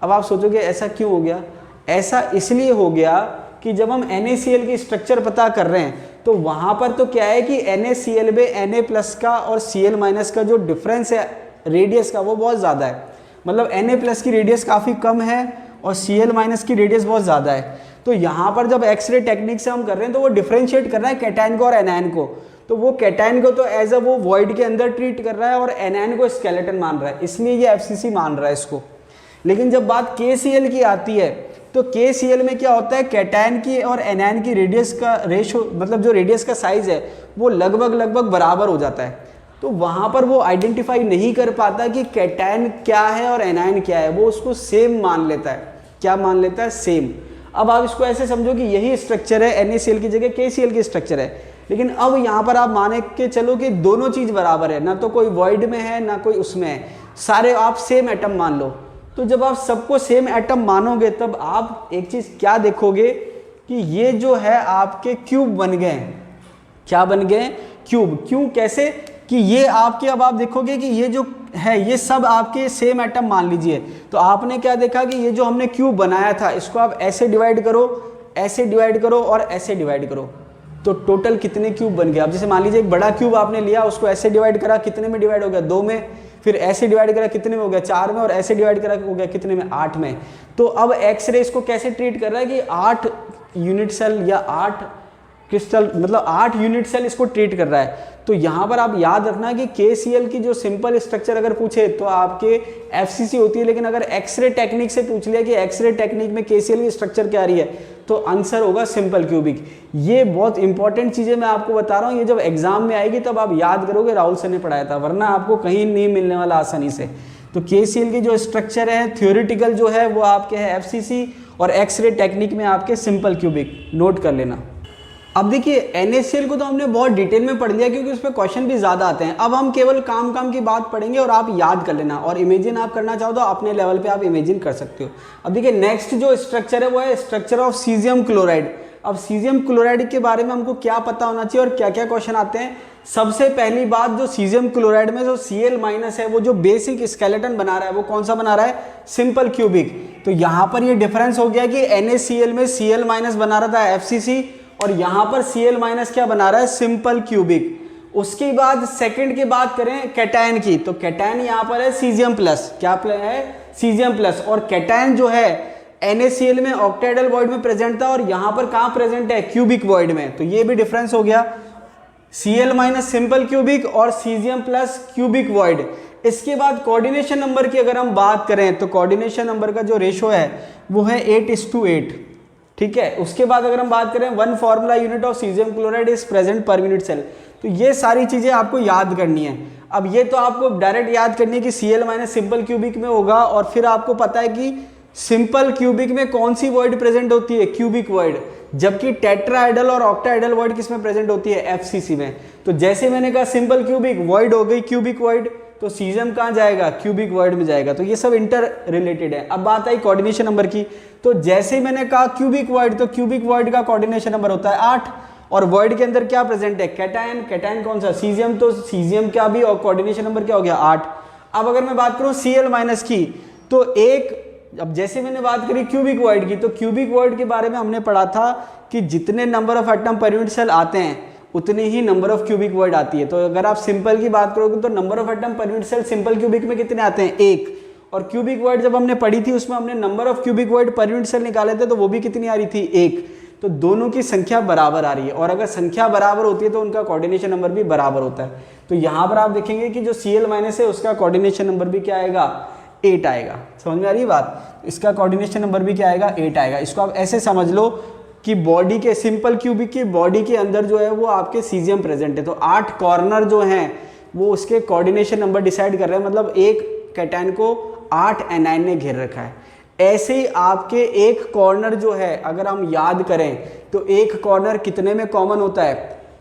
अब आप सोचोगे ऐसा क्यों हो गया? ऐसा इसलिए हो गया कि जब हम NaCl की स्ट्रक्चर पता कर रहे हैं तो वहाँ पर तो क्या है कि NaCl में Na+ का और Cl- का जो डिफरेंस है रेडियस का, वो बहुत ज़्यादा है। मतलब Na+ की रेडियस काफ़ी कम है और Cl- की रेडियस बहुत ज़्यादा है। तो यहाँ पर जब एक्सरे टेक्निक से हम कर रहे हैं तो वो डिफ्रेंशिएट कर रहा है कैटायन को और एनायन को। तो वो कैटायन को तो एज अ वो वॉइड के अंदर ट्रीट कर रहा है और एनायन को स्केलेटन मान रहा है, इसलिए ये FCC मान रहा है इसको। लेकिन जब बात KCl की आती है तो KCl में क्या होता है, कैटायन की और एनायन की रेडियस का रेशो, मतलब जो रेडियस का साइज है वो लगभग बराबर हो जाता है। तो वहाँ पर वो आइडेंटिफाई नहीं कर पाता कि कैटायन क्या है और एनायन क्या है, वो उसको सेम मान लेता है। क्या मान लेता है? सेम। अब आप इसको ऐसे समझो कि यही स्ट्रक्चर है, NaCl की जगह KCl की स्ट्रक्चर है, लेकिन अब यहाँ पर आप माने के चलो कि दोनों चीज़ बराबर है, ना तो कोई वॉइड में है ना कोई उसमें है, सारे आप सेम एटम मान लो। तो जब आप सबको सेम एटम मानोगे तब आप एक चीज़ क्या देखोगे कि ये जो है आपके क्यूब बन गए। क्या बन गए? क्यूब। क्यों? कैसे? कि ये आपके, अब आप देखोगे कि ये जो है ये सब आपके सेम एटम मान लीजिए। तो आपने क्या देखा कि ये जो हमने क्यूब बनाया था इसको आप ऐसे डिवाइड करो, ऐसे डिवाइड करो और ऐसे डिवाइड करो, तो टोटल कितने क्यूब बन गए? अब जैसे मान लीजिए एक बड़ा क्यूब आपने लिया, उसको ऐसे डिवाइड करा, कितने में डिवाइड हो गया? 2 में। फिर ऐसे डिवाइड करा, कितने में हो गया? 4 में। और ऐसे डिवाइड करा हो गया कितने में? 8 में। तो अब एक्सरे इसको कैसे ट्रीट कर रहा है कि 8 यूनिट सेल या 8 क्रिस्टल, मतलब 8 यूनिट सेल इसको ट्रीट कर रहा है। तो यहाँ पर आप याद रखना कि KCl की जो सिंपल स्ट्रक्चर अगर पूछे तो आपके FCC होती है, लेकिन अगर एक्सरे टेक्निक से पूछ लिया कि एक्सरे टेक्निक में KCl की स्ट्रक्चर क्या आ रही है, तो आंसर होगा सिंपल क्यूबिक। ये बहुत इंपॉर्टेंट चीज़ें मैं आपको बता रहा हूँ, ये जब एग्जाम में आएगी तब आप याद करोगे राहुल सर ने पढ़ाया था, वरना आपको कहीं नहीं मिलने वाला आसानी से। तो KCl की जो स्ट्रक्चर है थ्योरेटिकल जो है वो आपके है FCC, और एक्सरे टेक्निक में आपके सिंपल क्यूबिक, नोट कर लेना। अब देखिए NaCl को तो हमने बहुत डिटेल में पढ़ लिया क्योंकि उस पर क्वेश्चन भी ज़्यादा आते हैं। अब हम केवल काम की बात पढ़ेंगे और आप याद कर लेना, और इमेजिन आप करना चाहो तो अपने लेवल पे आप इमेजिन कर सकते हो। अब देखिए नेक्स्ट जो स्ट्रक्चर है वो है स्ट्रक्चर ऑफ सीजियम क्लोराइड। अब सीजियम क्लोराइड के बारे में हमको क्या पता होना चाहिए और क्या क्या क्वेश्चन आते हैं। सबसे पहली बात, जो सीजियम क्लोराइड में जो Cl माइनस है वो जो बेसिक स्केलेटन बना रहा है वो कौन सा बना रहा है, सिंपल क्यूबिक। तो यहाँ पर ये डिफरेंस हो गया कि NaCl में Cl माइनस बना रहा था FCC, और यहाँ पर Cl माइनस क्या बना रहा है, सिंपल क्यूबिक। उसके बाद सेकंड की बात करें कैटायन की, तो कैटायन यहाँ पर है सीजियम प्लस, क्या है, सीजियम प्लस। और कैटायन जो है NaCl में ऑक्टाइडल वॉइड में प्रेजेंट था और यहाँ पर कहाँ प्रेजेंट है, क्यूबिक वॉइड में। तो ये भी डिफरेंस हो गया, Cl माइनस सिंपल क्यूबिक और सीजियम प्लस क्यूबिक वॉइड। इसके बाद कोऑर्डिनेशन नंबर की अगर हम बात करें तो कोऑर्डिनेशन नंबर का जो रेशो है वो है 8:8, ठीक है। उसके बाद अगर हम बात करें 1 formula unit of caesium chloride is present per unit cell. तो ये सारी चीजें आपको याद करनी है। अब ये तो आपको डायरेक्ट याद करनी है कि Cl माइनस सिंपल क्यूबिक में होगा, और फिर आपको पता है कि सिंपल क्यूबिक में कौन सी वॉइड प्रेजेंट होती है, क्यूबिक वॉइड, जबकि टेट्राहेड्रल और ऑक्टाहेड्रल वॉइड किसमें प्रेजेंट होती है, FCC में। तो जैसे मैंने कहा सिंपल क्यूबिक वॉइड हो गई क्यूबिक वॉइड, तो सीजियम कहाँ जाएगा, क्यूबिक वॉइड में जाएगा। तो ये सब इंटर रिलेटेड है। अब बात आई कोऑर्डिनेशन नंबर की, तो जैसे ही मैंने कहा क्यूबिक वॉइड, तो क्यूबिक वॉइड का कोऑर्डिनेशन नंबर होता है 8, और वॉइड के अंदर क्या प्रेजेंट है, कैटायन। कैटायन कौन सा, सीजियम, तो सीजियम का भी और कोऑर्डिनेशन नंबर क्या हो गया, 8। अब अगर मैं बात करूं Cl माइनस की, तो एक, अब जैसे मैंने बात करी क्यूबिक वॉइड की, तो क्यूबिक वॉइड के बारे में हमने पढ़ा था कि जितने नंबर ऑफ एटम पर यूनिट सेल आते हैं उतनी ही नंबर ऑफ क्यूबिक वॉइड आती है। तो अगर आप सिंपल की बात करोगे तो नंबर ऑफ एटम पर यूनिट सेल सिंपल क्यूबिक में कितने आते हैं, 1। और क्यूबिक वॉइड जब हमने पढ़ी थी उसमें हमने number of cubic void per unit cell निकाले थे, तो वो भी कितनी आ रही थी, 1। तो दोनों की संख्या बराबर आ रही है, और अगर संख्या बराबर होती है तो उनका कोऑर्डिनेशन नंबर भी बराबर होता है। तो यहाँ पर आप देखेंगे कि जो Cl माइनस है उसका कोऑर्डिनेशन नंबर भी क्या आएगा, 8 आएगा। समझ में आ रही है बात, इसका कोऑर्डिनेशन नंबर भी क्या आएगा, 8 आएगा। इसको आप ऐसे समझ लो कि बॉडी के, सिंपल क्यूबिक की बॉडी के अंदर जो है वो आपके सीजियम प्रेजेंट है, तो 8 कॉर्नर जो हैं वो उसके कोऑर्डिनेशन नंबर डिसाइड कर रहे हैं, मतलब एक कैटायन को 8 एनायन ने घेर रखा है। ऐसे ही आपके एक कॉर्नर जो है अगर हम याद करें तो एक कॉर्नर कितने में कॉमन होता है,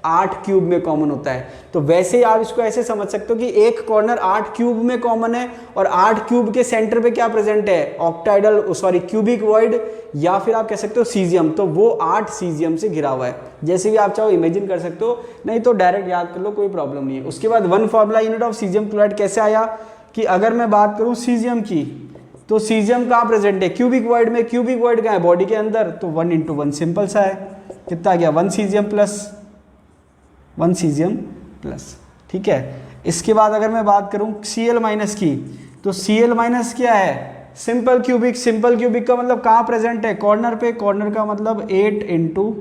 8 क्यूब में कॉमन होता है। तो वैसे ही आप इसको ऐसे समझ सकते हो कि एक कॉर्नर 8 क्यूब में कॉमन है, और 8 क्यूब के सेंटर पे क्या प्रेजेंट है, ऑक्टाइडल क्यूबिक वॉइड, या फिर आप कह सकते हो सीजियम। तो वो 8 सीजियम से घिरा हुआ है। जैसे भी आप चाहो इमेजिन कर सकते हो, नहीं तो डायरेक्ट याद कर लो, कोई प्रॉब्लम नहीं है। उसके बाद 1 formula unit of caesium chloride कैसे आया, कि अगर मैं बात करूं सीजियम की, तो सीजियम कहाँ प्रेजेंट है, क्यूबिक वॉइड में। क्यूबिक वॉइड कहाँ है, बॉडी के अंदर, तो 1 × 1 सिंपल सा है, कितना आ गया, 1 सीजियम प्लस 1 सीजियम प्लस, ठीक है। इसके बाद अगर मैं बात करूं Cl माइनस की, तो Cl माइनस क्या है, सिंपल क्यूबिक। सिंपल क्यूबिक का मतलब कहाँ प्रेजेंट है, कॉर्नर पे। कॉर्नर का मतलब 8 इंटू,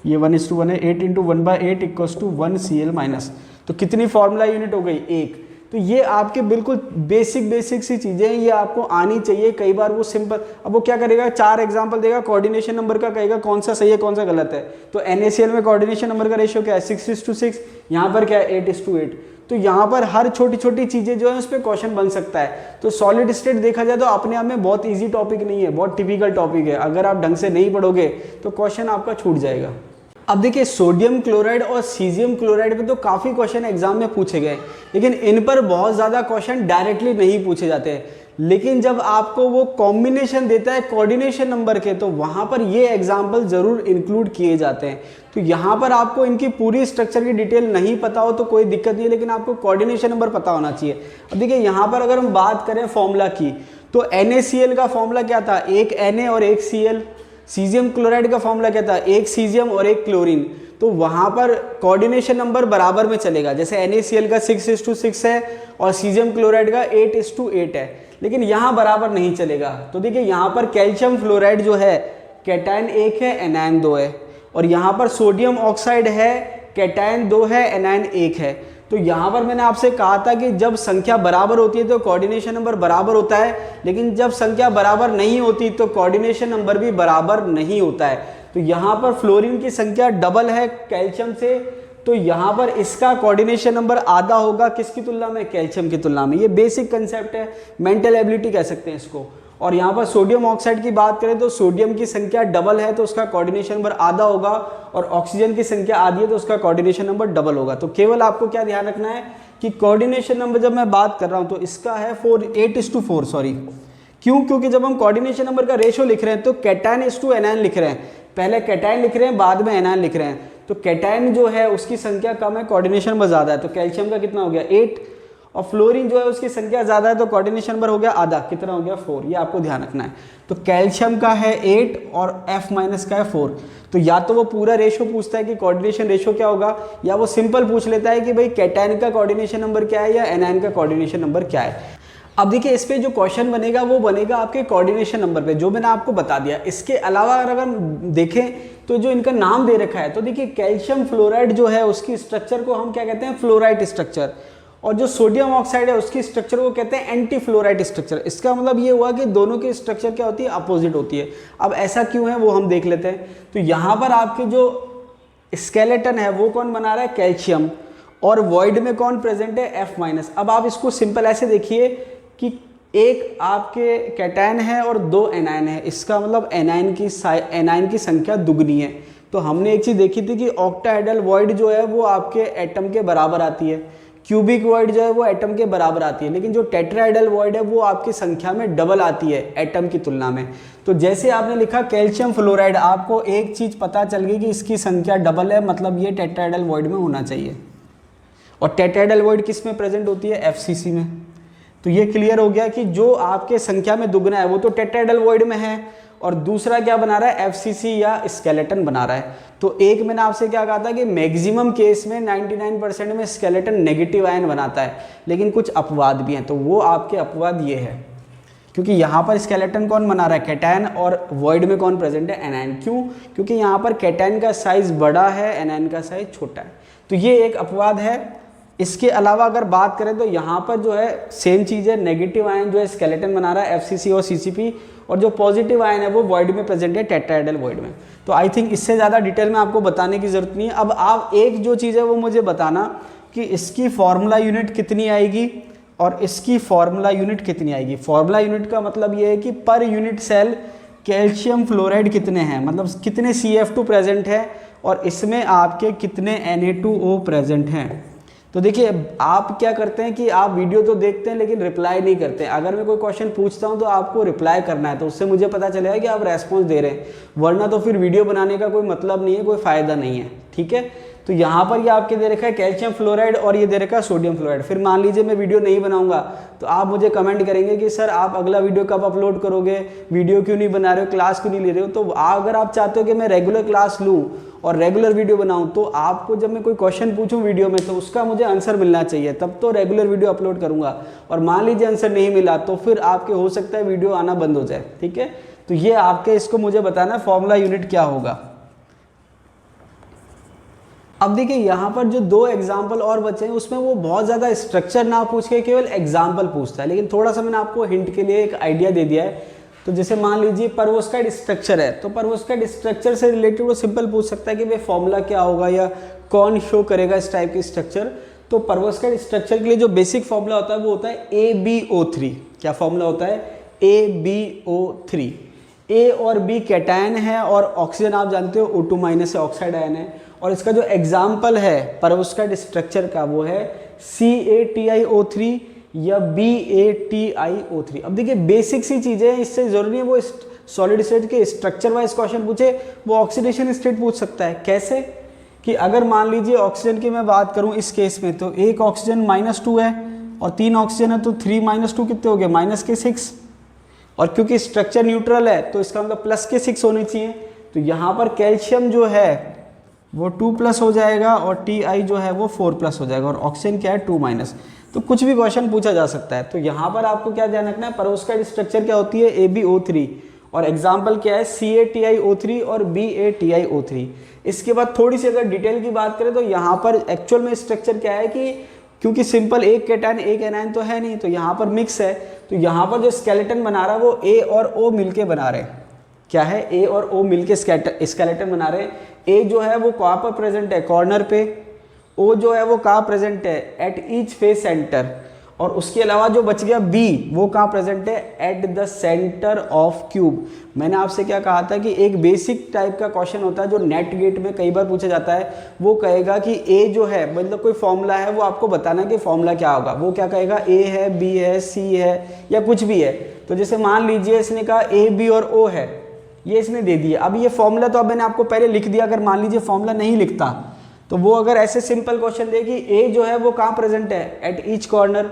ये 1:1 है, 8 × 1/8 = 1 Cl माइनस। तो कितनी फॉर्मूला यूनिट हो गई, 1। तो ये आपके बिल्कुल बेसिक सी चीज़ें हैं, ये आपको आनी चाहिए। कई बार वो सिंपल, अब वो क्या करेगा, 4 एग्जांपल देगा, कोऑर्डिनेशन नंबर का कहेगा कौन सा सही है कौन सा गलत है। तो NaCl में कोऑर्डिनेशन नंबर का रेशियो क्या है, 6:6, यहाँ पर क्या है 8:8। तो यहाँ पर हर छोटी छोटी चीज़ें जो है उस पर क्वेश्चन बन सकता है। तो सॉलिड स्टेट देखा जाए तो अपने आप में बहुत ईजी टॉपिक नहीं है, बहुत टिपिकल टॉपिक है। अगर आप ढंग से नहीं पढ़ोगे तो क्वेश्चन आपका छूट जाएगा। अब देखिए सोडियम क्लोराइड और सीजियम क्लोराइड पे तो काफ़ी क्वेश्चन एग्जाम में पूछे गए, लेकिन इन पर बहुत ज़्यादा क्वेश्चन डायरेक्टली नहीं पूछे जाते हैं। लेकिन जब आपको वो कॉम्बिनेशन देता है कोऑर्डिनेशन नंबर के, तो वहाँ पर ये एग्जाम्पल ज़रूर इंक्लूड किए जाते हैं। तो यहाँ पर आपको इनकी पूरी स्ट्रक्चर की डिटेल नहीं पता हो तो कोई दिक्कत नहीं है, लेकिन आपको कोऑर्डिनेशन नंबर पता होना चाहिए। अब देखिए यहाँ पर अगर हम बात करें फॉर्मूला की, तो NaCl का फॉर्मूला क्या था, एक Na और एक Cl। सीजियम क्लोराइड का फॉर्मूला क्या था, एक सीजियम और एक क्लोरीन। तो वहाँ पर कोऑर्डिनेशन नंबर बराबर में चलेगा, जैसे NaCl का 6:6 है और सीजियम क्लोराइड का 8:8 है, लेकिन यहाँ बराबर नहीं चलेगा। तो देखिए यहाँ पर कैल्शियम फ्लोराइड जो है कैटायन 1 है, एनायन 2 है, और यहाँ पर सोडियम ऑक्साइड है कैटायन 2 है, एनायन 1 है। तो यहाँ पर मैंने आपसे कहा था कि जब संख्या बराबर होती है तो कोऑर्डिनेशन नंबर बराबर होता है, लेकिन जब संख्या बराबर नहीं होती तो कोऑर्डिनेशन नंबर भी बराबर नहीं होता है। तो यहाँ पर फ्लोरीन की संख्या डबल है कैल्शियम से, तो यहाँ पर इसका कोऑर्डिनेशन नंबर आधा होगा किसकी तुलना में, कैल्शियम की तुलना में। ये बेसिक कंसेप्ट है, मेंटल एबिलिटी कह सकते हैं इसको। और यहाँ पर सोडियम ऑक्साइड की बात करें तो सोडियम की संख्या डबल है तो उसका कोऑर्डिनेशन नंबर आधा होगा, और ऑक्सीजन की संख्या आधी है तो उसका कोऑर्डिनेशन नंबर डबल होगा। तो केवल आपको क्या ध्यान रखना है कि कोऑर्डिनेशन नंबर जब मैं बात कर रहा हूँ तो इसका है 8:4 सॉरी। क्यों? क्योंकि जब हम कोऑर्डिनेशन नंबर का रेशियो लिख रहे हैं तो कैटायन/एनायन लिख रहे हैं, पहले कैटायन लिख रहे हैं बाद में एनायन लिख रहे हैं। तो कैटायन जो है उसकी संख्या कम है, कोऑर्डिनेशन नंबर ज़्यादा है, तो कैल्शियम का कितना हो गया 8, और फ्लोरीन जो है उसकी संख्या ज़्यादा है तो कोऑर्डिनेशन नंबर हो गया आधा, कितना हो गया 4। ये आपको ध्यान रखना है। तो कैल्शियम का है 8 और F- का है 4। तो या तो वो पूरा रेशियो पूछता है कि कोऑर्डिनेशन रेशियो क्या होगा, या वो सिंपल पूछ लेता है कि भाई कैटायन का कोऑर्डिनेशन नंबर क्या है या एनायन का कोऑर्डिनेशन नंबर क्या है। अब देखिए इस पे जो क्वेश्चन बनेगा वो बनेगा आपके कोऑर्डिनेशन नंबर पे, जो मैंने आपको बता दिया। इसके अलावा अगर हम देखें तो जो इनका नाम दे रखा है, तो देखिए कैल्शियम फ्लोराइड जो है उसकी स्ट्रक्चर को हम क्या कहते हैं, फ्लोराइड स्ट्रक्चर, और जो सोडियम ऑक्साइड है उसकी स्ट्रक्चर को कहते हैं एंटी फ्लोराइड स्ट्रक्चर। इसका मतलब ये हुआ कि दोनों की स्ट्रक्चर क्या होती है, अपोजिट होती है। अब ऐसा क्यों है वो हम देख लेते हैं। तो यहाँ पर आपके जो स्केलेटन है वो कौन बना रहा है, कैल्शियम, और वॉइड में कौन प्रेजेंट है, F-। अब आप इसको सिंपल ऐसे देखिए कि एक आपके कैटायन है और 2 एनायन है, इसका मतलब एनायन की संख्या दुगनी है। तो हमने एक चीज़ देखी थी कि ऑक्टाहेड्रल वॉइड जो है वो आपके एटम के बराबर आती है, क्यूबिक वॉइड जो है वो एटम के बराबर आती है, लेकिन जो टेट्राहेड्रल वॉइड है वो आपकी संख्या में डबल आती है एटम की तुलना में। तो जैसे आपने लिखा कैल्शियम फ्लोराइड, आपको एक चीज़ पता चल गई कि इसकी संख्या डबल है, मतलब ये टेट्राहेड्रल वॉइड में होना चाहिए। और टेट्राहेड्रल वॉइड किस में प्रेजेंट होती है, FCC में। तो ये क्लियर हो गया कि जो आपके संख्या में दुगना है वो तो टेट्राहेड्रल वॉइड में है, और दूसरा क्या बना रहा है, FCC या स्केलेटन बना रहा है। तो एक मैंने आपसे क्या कहा था कि मैक्सिमम केस में 99% में स्केलेटन नेगेटिव आयन बनाता है, लेकिन कुछ अपवाद भी हैं। तो वो आपके अपवाद ये है, क्योंकि यहाँ पर स्केलेटन कौन बना रहा है, कैटायन, और वॉइड में कौन प्रेजेंट है, एनायन। क्यों? क्योंकि यहाँ पर कैटायन का साइज बड़ा है, एनायन का साइज छोटा है। तो ये एक अपवाद है। इसके अलावा अगर बात करें तो यहाँ पर जो है सेम चीज़ है, नेगेटिव आयन जो है स्केलेटन बना रहा है FCC और CCP, और जो पॉजिटिव आयन है वो वॉइड में प्रेजेंट है, टेट्राहेड्रल वॉइड में। तो आई थिंक इससे ज़्यादा डिटेल में आपको बताने की ज़रूरत नहीं है। अब आप एक जो चीज़ है वो मुझे बताना कि इसकी फॉर्मूला यूनिट कितनी आएगी और इसकी फॉर्मूला यूनिट कितनी आएगी। फॉर्मूला यूनिट का मतलब ये है कि पर यूनिट सेल कैल्शियम फ्लोराइड कितने हैं, मतलब कितने CF2 प्रेजेंट है और इसमें आपके कितने Na2O प्रेजेंट हैं। तो देखिए आप क्या करते हैं कि आप वीडियो तो देखते हैं लेकिन रिप्लाई नहीं करते हैं। अगर मैं कोई क्वेश्चन पूछता हूं तो आपको रिप्लाई करना है, तो उससे मुझे पता चलेगा कि आप रेस्पॉन्स दे रहे हैं, वरना तो फिर वीडियो बनाने का कोई मतलब नहीं है, कोई फ़ायदा नहीं है। ठीक है, तो यहाँ पर ये आपके दे रखा है कैल्शियम फ्लोराइड और ये दे रखा है सोडियम फ्लोराइड। फिर मान लीजिए मैं वीडियो नहीं बनाऊंगा तो आप मुझे कमेंट करेंगे कि सर आप अगला वीडियो कब अपलोड करोगे, वीडियो क्यों नहीं बना रहे हो, क्लास क्यों नहीं ले रहे हो। तो अगर आप चाहते हो कि मैं रेगुलर क्लास लूँ और रेगुलर वीडियो बनाऊं, तो आपको जब मैं कोई क्वेश्चन पूछूं वीडियो में तो उसका मुझे आंसर मिलना चाहिए, तब तो रेगुलर वीडियो अपलोड करूंगा। और मान लीजिए आंसर नहीं मिला तो फिर आपके हो सकता है वीडियो आना बंद हो जाए। ठीक है, तो ये आपके इसको मुझे बताना फॉर्मूला यूनिट क्या होगा। अब देखिए यहाँ पर जो 2 एग्जाम्पल और बचे हैं उसमें वो बहुत ज़्यादा स्ट्रक्चर ना पूछ के केवल एग्जाम्पल पूछता है, लेकिन थोड़ा सा मैंने आपको हिंट के लिए एक आइडिया दे दिया है। तो जैसे मान लीजिए परवोस्काइड स्ट्रक्चर है, तो परवोस्काइड स्ट्रक्चर से रिलेटेड वो सिंपल पूछ सकता है कि भाई फॉर्मूला क्या होगा या कौन शो करेगा इस टाइप की स्ट्रक्चर। तो परवोस्काइड स्ट्रक्चर के लिए जो बेसिक फॉर्मूला होता है वो होता है AbO3। क्या फॉर्मूला होता है, AbO3। A और B कैटायन है और ऑक्सीजन आप जानते हो O2- है, ऑक्साइड आयन है। और इसका जो एग्जाम्पल है परवोस्काइड स्ट्रक्चर का वो है CaTiO3 या BaTiO3। अब देखिए बेसिक सी चीज़ें, इससे ज़रूरी है वो सॉलिड स्टेट के स्ट्रक्चर वाइज क्वेश्चन पूछे, वो ऑक्सीडेशन स्टेट पूछ सकता है। कैसे कि अगर मान लीजिए ऑक्सीजन की मैं बात करूं इस केस में, तो एक ऑक्सीजन -2 है और 3 ऑक्सीजन है, तो 3 - 2 कितने हो गए, -6। और क्योंकि स्ट्रक्चर न्यूट्रल है तो इसका मतलब +6 होनी चाहिए। तो यहाँ पर कैल्शियम जो है वो 2+ हो जाएगा और Ti जो है वो 4+ हो जाएगा, और ऑक्सीजन क्या है 2-। तो कुछ भी क्वेश्चन पूछा जा सकता है। तो यहाँ पर आपको क्या ध्यान रखना है, परवोस्काइड स्ट्रक्चर क्या होती है, AbO3, और एग्जाम्पल क्या है CaTiO3 और BaTiO3। इसके बाद थोड़ी सी अगर डिटेल की बात करें तो यहाँ पर एक्चुअल में स्ट्रक्चर क्या है कि क्योंकि सिंपल एक केटायन एक एनायन तो है नहीं, तो यहाँ पर मिक्स है, तो यहाँ पर जो स्केलेटन बना रहा है वो A और O मिलके बना रहे हैं। क्या है, A और O मिलके स्केलेटन बना रहे हैं। A जो है वो कहाँ पर प्रेजेंट है, कॉर्नर पे। O जो है वो कहाँ प्रेजेंट है, एट ईच फेस सेंटर। और उसके अलावा जो बच गया B, वो कहाँ प्रेजेंट है, at the centre of cube. मैंने आपसे क्या कहा था कि एक बेसिक टाइप का क्वेश्चन होता है जो नेट गेट में कई बार पूछा जाता है। वो कहेगा कि A जो है, मतलब कोई फॉर्मूला है, वो आपको बताना कि फॉर्मूला क्या होगा। वो क्या कहेगा, A है, B है, C है या कुछ भी है। तो जैसे मान लीजिए इसने कहा A, B और O है, ये इसने दे दिया। अब ये फॉर्मूला तो अब मैंने आपको पहले लिख दिया। अगर मान लीजिए फॉर्मूला नहीं लिखता तो वो अगर ऐसे सिंपल क्वेश्चन दे कि A जो है वो कहाँ प्रेजेंट है, एट ईच कॉर्नर,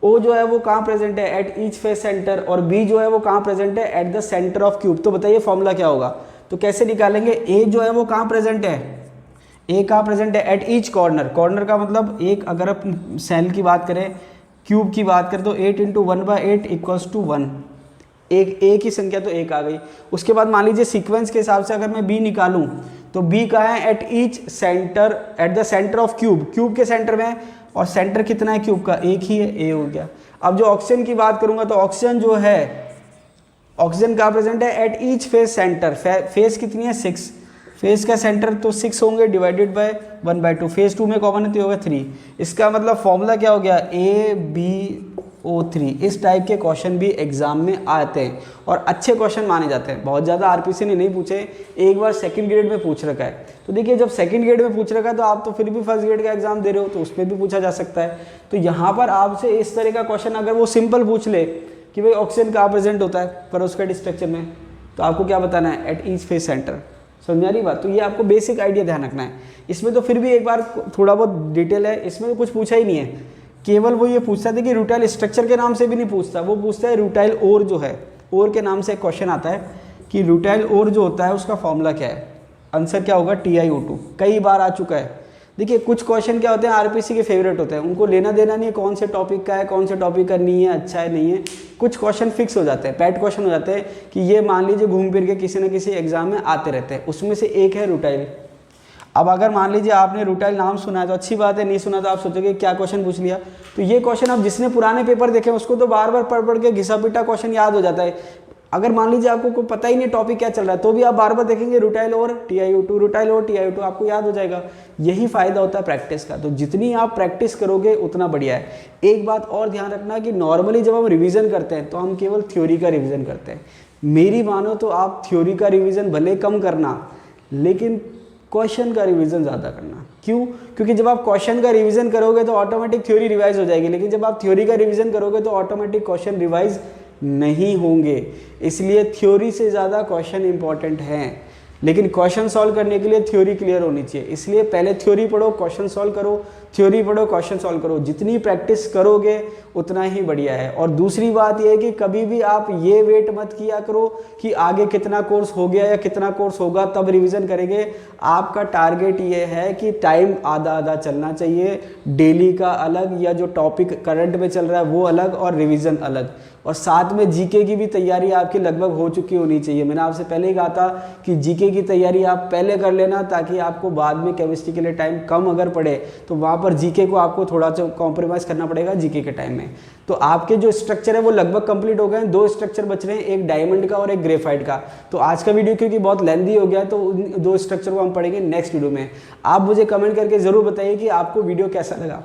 O जो है वो कहाँ प्रेजेंट है, एट ईच फेस सेंटर, और B जो है वो कहाँ प्रेजेंट है, at the centre of cube. तो बताइए फॉर्मूला क्या होगा। तो कैसे निकालेंगे, A जो है वो कहाँ प्रेजेंट है, A कहाँ प्रेजेंट है, एट ईच कॉर्नर। कॉर्नर का मतलब एक, अगर आप सेल की बात करें, क्यूब की बात करें तो 8 × 1/8 = 1। एक की संख्या तो एक आ गई। उसके बाद मान लीजिए सीक्वेंस के हिसाब से अगर मैं B निकालूं तो B का है at each centre, at the centre of cube. Cube के सेंटर में, और सेंटर कितना है क्यूब का, एक ही है, A हो गया। अब जो ऑक्सीजन की बात करूंगा तो ऑक्सीजन जो है, ऑक्सीजन का प्रेजेंट है at each face centre. Face कितनी है, 6। फेस का सेंटर तो 6 होंगे, डिवाइडेड बाय 1/2। फेस 2 में कॉमन है तो होगा 3। इसका मतलब फॉर्मूला क्या हो गया, AbO3। इस टाइप के क्वेश्चन भी एग्जाम में आते हैं और अच्छे क्वेश्चन माने जाते हैं। बहुत ज़्यादा आरपीसी ने नहीं पूछे, एक बार सेकंड ग्रेड में पूछ रखा है। तो देखिए जब सेकंड ग्रेड में पूछ रखा है तो आप तो फिर भी फर्स्ट ग्रेड का एग्जाम दे रहे हो, तो उसमें भी पूछा जा सकता है। तो यहाँ पर आपसे इस तरह का क्वेश्चन अगर वो सिंपल पूछ ले कि भाई ऑक्सीजन कहाँ प्रेजेंट होता है पेरोव्स्किट स्ट्रक्चर में, तो आपको क्या बताना है, एट ईच फेस सेंटर। समझा रही बात। तो ये आपको बेसिक आइडिया ध्यान रखना है। इसमें तो फिर भी एक बार थोड़ा बहुत डिटेल है, इसमें तो कुछ पूछा ही नहीं है। केवल वो ये पूछता था कि रूटाइल स्ट्रक्चर के नाम से भी नहीं पूछता, वो पूछता है रूटाइल ओर जो है, ओर के नाम से एक क्वेश्चन आता है कि रूटाइल ओर जो होता है उसका फॉर्मूला क्या है। आंसर क्या होगा, TiO2। कई बार आ चुका है। देखिए कुछ क्वेश्चन क्या होते हैं, आरपीसी के फेवरेट होते हैं, उनको लेना देना नहीं है कौन से टॉपिक का है, कौन से टॉपिक का नहीं है, अच्छा है नहीं है। कुछ क्वेश्चन फिक्स हो जाते हैं, पैट क्वेश्चन हो जाते हैं कि ये मान लीजिए घूम फिर के किसी न किसी एग्जाम में आते रहते हैं। उसमें से एक है रूटाइल। अब अगर मान लीजिए आपने रूटाइल नाम सुना है तो अच्छी बात है, नहीं सुना तो आप सोचोगे क्या क्वेश्चन पूछ लिया। तो ये क्वेश्चन अब जिसने पुराने पेपर देखे उसको तो बार बार पढ़ के घिसा पिटा क्वेश्चन याद हो जाता है। अगर मान लीजिए आपको कोई पता ही नहीं टॉपिक क्या चल रहा है तो भी आप बार बार देखेंगे रूटाइल और TiO2, रूटाइल और TiO2, आपको याद हो जाएगा। यही फायदा होता है प्रैक्टिस का। तो जितनी आप प्रैक्टिस करोगे उतना बढ़िया है। एक बात और ध्यान रखना कि नॉर्मली जब हम रिवीजन करते हैं तो हम केवल थ्योरी का रिवीजन करते हैं। मेरी मानो तो आप थ्योरी का रिवीजन भले कम करना, लेकिन क्वेश्चन का रिवीजन ज़्यादा करना। क्यों? क्योंकि जब आप क्वेश्चन का रिवीजन करोगे तो ऑटोमेटिक थ्योरी रिवाइज हो जाएगी, लेकिन जब आप थ्योरी का रिवीजन करोगे तो ऑटोमेटिक क्वेश्चन रिवाइज नहीं होंगे। इसलिए थ्योरी से ज़्यादा क्वेश्चन इंपॉर्टेंट हैं, लेकिन क्वेश्चन सॉल्व करने के लिए थ्योरी क्लियर होनी चाहिए। इसलिए पहले थ्योरी पढ़ो, क्वेश्चन सॉल्व करो, थ्योरी पढ़ो, क्वेश्चन सॉल्व करो। जितनी प्रैक्टिस करोगे उतना ही बढ़िया है। और दूसरी बात यह है कि कभी भी आप ये वेट मत किया करो कि आगे कितना कोर्स हो गया या कितना कोर्स होगा तब रिवीजन करेंगे। आपका टारगेट ये है कि टाइम आधा आधा चलना चाहिए, डेली का अलग या जो टॉपिक करंट में चल रहा है वो अलग और रिवीजन अलग। और साथ में जीके की भी तैयारी आपकी लगभग हो चुकी होनी चाहिए। मैंने आपसे पहले ही कहा था कि जीके की तैयारी आप पहले कर लेना, ताकि आपको बाद में केमिस्ट्री के लिए टाइम कम अगर पड़े तो वहाँ पर जीके को आपको थोड़ा सा कॉम्प्रोमाइज़ करना पड़ेगा जीके के टाइम में। तो आपके जो स्ट्रक्चर है वो लगभग कंप्लीट हो गए हैं। 2 स्ट्रक्चर बच रहे हैं, एक डायमंड का और एक ग्रेफाइट का। तो आज का वीडियो क्योंकि बहुत लेंथी हो गया है तो उन 2 स्ट्रक्चर को हम पढ़ेंगे नेक्स्ट वीडियो में। आप मुझे कमेंट करके ज़रूर बताइए कि आपको वीडियो कैसा लगा।